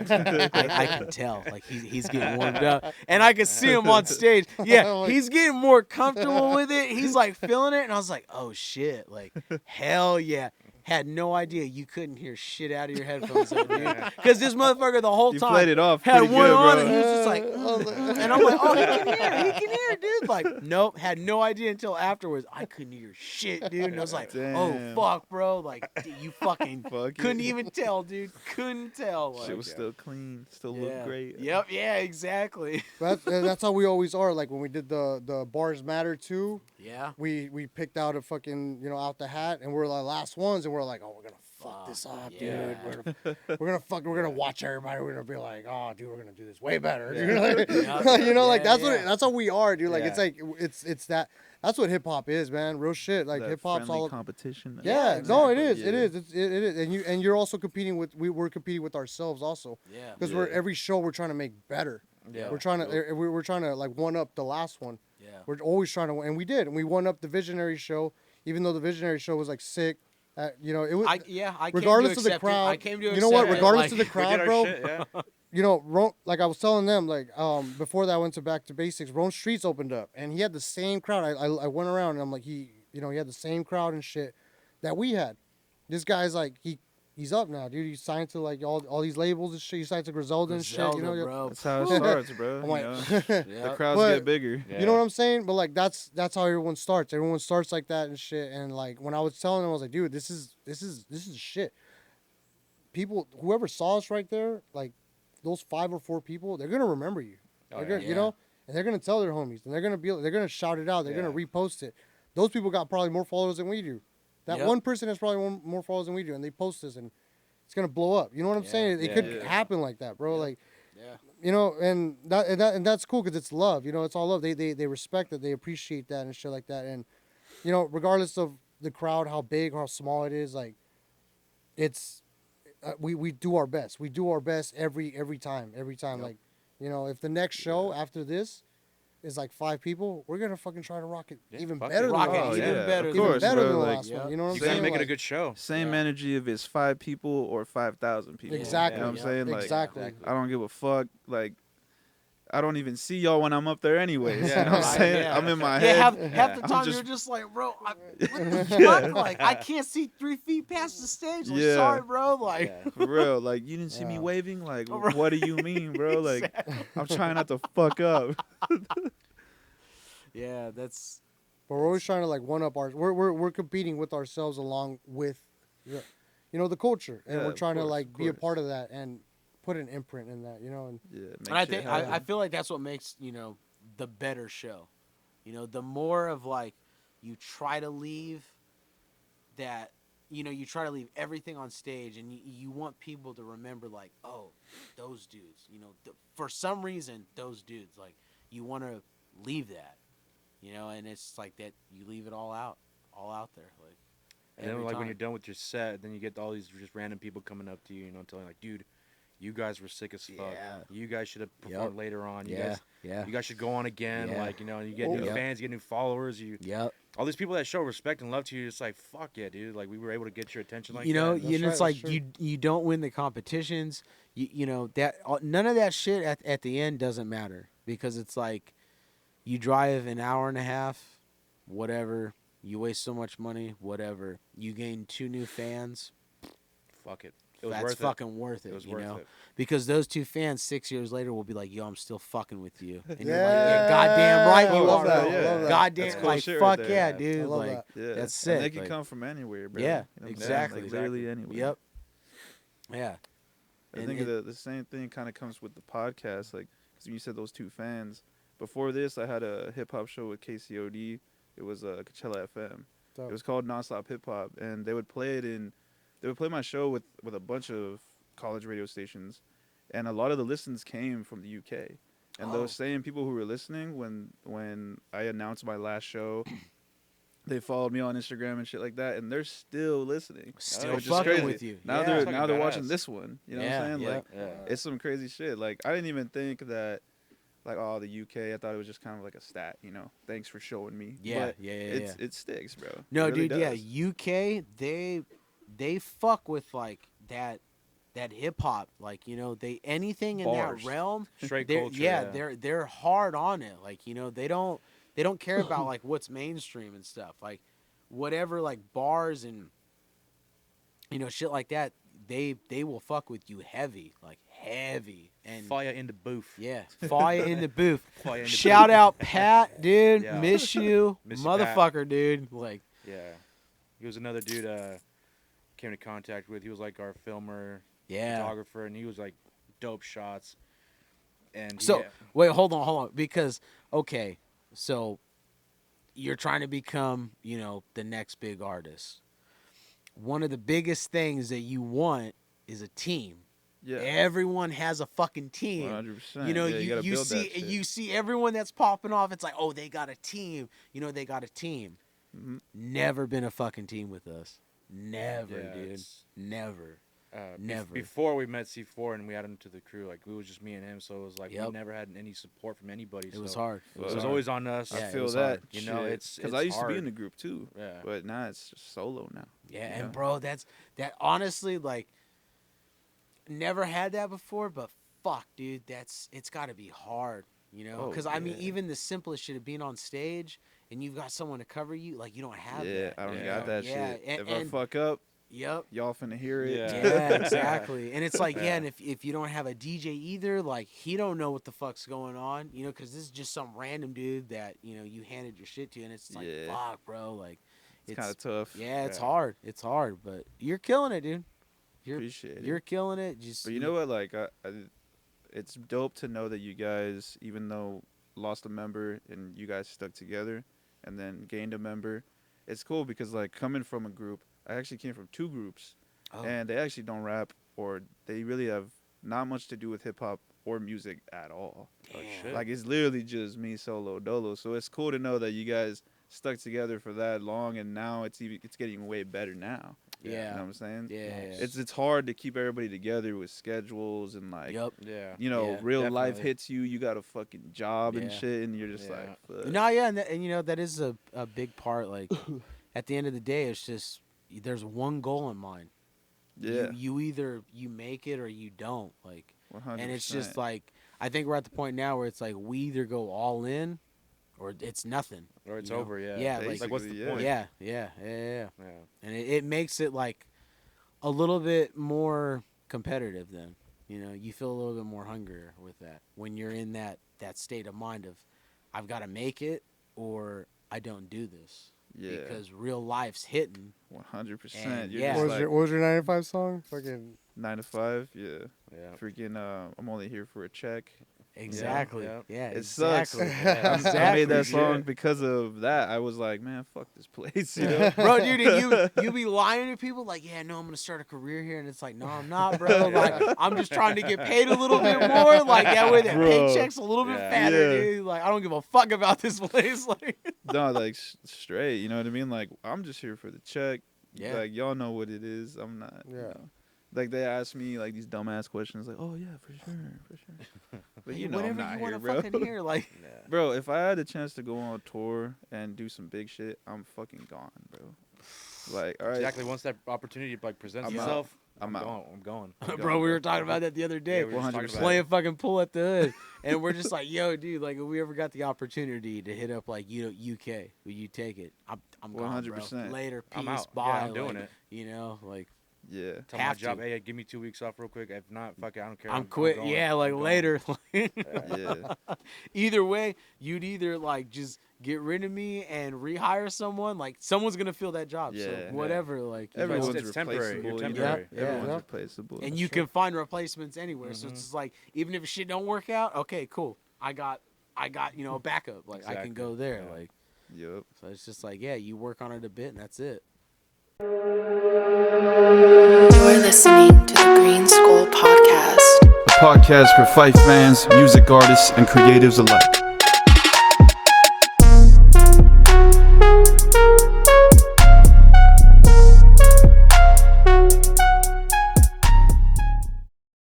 I can tell, like he's getting warmed up, and I could see him on stage. Yeah, he's getting more comfortable with it. He's like feeling it, and I was like, oh shit, like hell yeah. Had no idea you couldn't hear shit out of your headphones, dude. Because this motherfucker the whole You time played it off had pretty one good, on, bro. and he was just like, and I'm like, oh, he can hear, dude. Like, nope, had no idea until afterwards. I couldn't hear shit, dude. And I was like, oh Damn. fuck, bro, like you fucking Fuck couldn't it. even tell, dude. Couldn't tell. Like, Shit was still clean, still yeah. looked great. Yep, yeah, exactly. that's how we always are. Like when we did the Bars Matter 2, Yeah. we picked out a fucking, out the hat, and we're the last ones, and we're like, oh, we're gonna fuck this up, yeah. dude. We're gonna watch everybody. We're gonna be like, oh, dude, we're gonna do this way better. Yeah. Like Yeah, that's how we are, dude. Like it's Yeah. like it's that's what hip hop is, man. Real shit. Like That hip hop's friendly all. competition. Yeah, no, it exactly. is. Yeah. It is. And you're also competing with we're competing with ourselves also. Yeah. Because Yeah. every show we're trying to make better. Yeah. We're trying to we're trying to like one up the last one. Yeah. We're always trying to, and we did, and we won up the Visionary show, even though the Visionary show was like sick. It was I regardless came of to the accept it. crowd. I came to You know what? accept it, Regardless like- of the We did crowd, our bro. shit, yeah. Like I was telling them, like before that I went to Back to Basics, Rome Streets opened up, and he had the same crowd. I went around, and I'm like, he had the same crowd and shit that we had. This guy's like he's up now, dude. He signed to like all these labels and shit. He signed to Griselda and shit. Griselda, bro. That's how it starts, bro. I'm You like, know? Yep. The crowds But- get bigger. You know what I'm saying? But like that's how everyone starts. Everyone starts like that and shit. And like when I was telling them, I was like, dude, this is shit. People, whoever saw us right there, like those 5 or 4 people, they're gonna remember you. Oh, They're yeah. gonna, and they're gonna tell their homies, and they're gonna shout it out. They're gonna repost it. Those people got probably more followers than we do. That Yep. one person has probably more followers than we do, and they post this, and it's gonna blow up. You know what I'm saying? It could Yeah. happen like that, bro. Like. Yeah. And that's cool because it's love. It's all love. They respect it. They appreciate that and shit like that. And regardless of the crowd, how big or how small it is, like it's we do our best. We do our best every time. Yep. Like if the next show after this is like 5 people, we're gonna fucking try to rock it Yeah, even fuck better it. than Rock the it last even one. yeah, better of than Even course, better bro. than the Like, last yeah. one. You know what I'm You saying? gotta make it a Like, good show. Same Yeah. energy if it's 5 people or 5,000 people. Exactly. You know what I'm Yeah. saying? Like, Exactly. I don't give a fuck. Like, I don't even see y'all when I'm up there anyways. Yeah, You know what I'm right, saying? yeah. I'm in my Yeah, head. half the I'm time just- you're just like, bro, what the fuck? Like, I can't see 3 feet past the stage. Like, Yeah. sorry, bro. Like, Yeah. For real, like you didn't see me Yeah. waving. Like, Right. what do you mean, bro? Like, I'm trying not to fuck up. yeah, that's But we're always trying to like one up our. We're competing with ourselves along with, the culture, and Yeah, we're of trying to course, like of be a course. part of that and put an imprint in that, And Yeah, make and I shit think happen. I feel like that's what makes the better show. The more of like you try to leave that you try to leave everything on stage, and you want people to remember like, oh, those dudes. For some reason, those dudes, like, you want to leave that, and it's like that you leave it all out there, like. And then, every like, when time. you're done with your set, then you get all these just random people coming up to you, telling like, dude, you guys were sick as fuck. Yeah. You guys should have performed later on. You yeah. guys should go on again. Yeah. Like, and you get new Yep. fans, you get new followers. Yep. All these people that show respect and love to you, it's like, fuck yeah, dude. Like, we were able to get your attention like that. That's it's right, like that's you don't win the competitions. That none of that shit at the end doesn't matter, because it's like you drive an hour and a half, whatever. You waste so much money, whatever. You gain 2 new fans. Fuck it. It was That's worth fucking worth it. it. It was worth it. Because those 2 fans 6 years later will be like, "Yo, I'm still fucking with you," and you're like, Yeah. "Yeah, goddamn right I you love are, that, bro. I love that. Goddamn, That's cool like shit right fuck there. yeah, I dude. love Like, that. Yeah, that's And they sick, can like- come from anywhere, bro. Yeah, You know what I'm saying? exactly, Like, literally anywhere. Yep. Yeah. I And think it- the same thing kind of comes with the podcast, like, because you said those 2 fans. Before this, I had a hip hop show with KCOD. It was Coachella FM. Dope. It was called Nonstop Hip Hop, and they would play my show with a bunch of college radio stations, and a lot of the listens came from the UK. And Oh. those same people who were listening when I announced my last show, they followed me on Instagram and shit like that, and they're still listening. Still which is fucking crazy. with you. Now Yeah. they're Fucking now they're watching badass. this one. You know Yeah, what I'm saying? yeah. Like, Yeah. it's some crazy shit. Like, I didn't even think that like, oh, the UK. I thought it was just kind of like a stat, you know. Thanks for showing me. Yeah, But yeah. it sticks, bro. No, It really dude, yeah, does. UK, they fuck with like that hip hop, like, you know, they anything in Bars. that realm, Straight they're culture. yeah, they're hard on it. Like, you know, they don't care about like what's mainstream and stuff. Like whatever like bars and you know shit like that, they will fuck with you heavy, like heavy. And Fire in the booth. yeah, fire in the booth. Fire in the Shout booth. out Pat, dude. Yeah. Miss you, Miss you, Pat. motherfucker, dude. Like, Yeah. He was another dude came into contact with. He was like our filmer, yeah. photographer, and he was like dope shots. And So yeah, wait, hold on, because okay, so you're trying to become, you know, the next big artist. One of the biggest things that you want is a team. Yeah. Everyone has a fucking team. 100%. You know, yeah, gotta you build see that shit. you see everyone that's popping off. It's like, oh, they got a team. You know, they got a team. Mhm. Never been a fucking team with us. Never, Yeah, dude. it's- Never. bef- Never. Before we met C4 and we added him to the crew, like, it was just me and him, so it was like Yep. we never had any support from anybody. It was so hard. Well, It was hard. always on us. Yeah, I it feel was that. hard. You know, it's I used to hard. be in the group too, Yeah. but now it's just solo now. Yeah, you know? and bro, that honestly, like, never had that before, but fuck, dude, it's got to be hard, you know? Oh, Because I mean, yeah. even the simplest shit of being on stage and you've got someone to cover you, like, you don't have Yeah, that. I don't you Yeah. got know? that Yeah, shit. and- If I and- fuck up, Yep. y'all finna hear it. Yeah. Yeah, exactly. And it's like, yeah, Yeah. and if you don't have a DJ either, like, he don't know what the fuck's going on, you know, because this is just some random dude that, you know, you handed your shit to, and it's like, Yeah. fuck, bro, like, It's kind of tough. yeah, it's Yeah. hard. It's hard, but you're killing it, dude. Appreciate it. You're killing it. Just But you know what? Like, it's dope to know that you guys, even though lost a member and you guys stuck together, and then gained a member, it's cool because like coming from a group, I actually came from two groups, Oh. and they actually don't rap or they really have not much to do with hip hop or music at all. Oh, Damn. shit. Like it's literally just me solo dolo. So it's cool to know that you guys stuck together for that long, and now it's getting way better now. You know Yeah. what I'm saying? Yeah. It's hard to keep everybody together with schedules and like Yep. Yeah. you know, Yeah, real life definitely. hits you got a fucking job and Yeah. shit, and you're just Yeah. like, fuck. No, yeah, and you know that is a big part. Like, at the end of the day, it's just there's one goal in mind. Yeah, You either you make it or you don't. Like, 100%. and it's just like I think we're at the point now where it's like we either go all in, or it's nothing. Or it's you know? over, yeah. Yeah, It's like, what's the Basically, point? Yeah. Yeah. And it makes it like a little bit more competitive. Then you know you feel a little bit more hungrier with that when you're in that state of mind of I've got to make it or I don't do this. yeah, Because real life's hitting. 100%. and You're yeah. just What was your 9 to 5 song? Fucking 9 to 5. Yeah, Yeah. freaking. I'm only here for a check. Exactly. yeah. Yeah. It sucks. exactly. Yeah. I Exactly. made that Yeah. song because of that. I was like, man, fuck this place, you know. Bro, dude, and you be lying to people like, yeah, no, I'm gonna start a career here, and it's like, no, I'm not, bro. Like, I'm just trying to get paid a little bit more, like that way that Bro. paycheck's a little bit Yeah. fatter, Yeah. dude. Like, I don't give a fuck about this place, like. No, like straight. You know what I mean? Like I'm just here for the check. Yeah. Like y'all know what it is. I'm not. You Yeah. know. Like they ask me like these dumbass questions, like, "Oh yeah, for sure." But you know, whatever I'm not you here, wanna bro. fucking hear, like. Yeah. Bro, if I had a chance to go on tour and do some big shit, I'm fucking gone, bro. Like, all right, Exactly. Once that opportunity like presents I'm out. itself, I'm out. I'm going. Bro, we were talking about that the other day. Yeah, we were just talking 100%. about Playing fucking pull at the hood, and we're just like, yo, dude, like if we ever got the opportunity to hit up like UK, will you take it? I'm gone, bro. 100%. Later, peace, I'm out. bye. Yeah, I'm doing like, it. You know, like yeah. Tell my Have job, to. hey, give me 2 weeks off real quick. If not, fuck it, I don't care. I'm quit. going. Yeah, like I'm going. later. Yeah. Either way, you'd either like just get rid of me and rehire someone. Like someone's gonna fill that job. So Yeah. whatever. Like you know. Everyone's it's temporary. replaceable. You're you know? temporary. Yeah, Everyone's yeah. replaceable. and you can find replacements anywhere. So it's just like even if shit don't work out, okay, cool. I got you know a backup. Like I Exactly. can go there. Yeah. Like Yup. so it's just like yeah, you work on it a bit and that's it. You're listening to the GreenSkull podcast. A podcast for Fife fans, music artists, and creatives alike.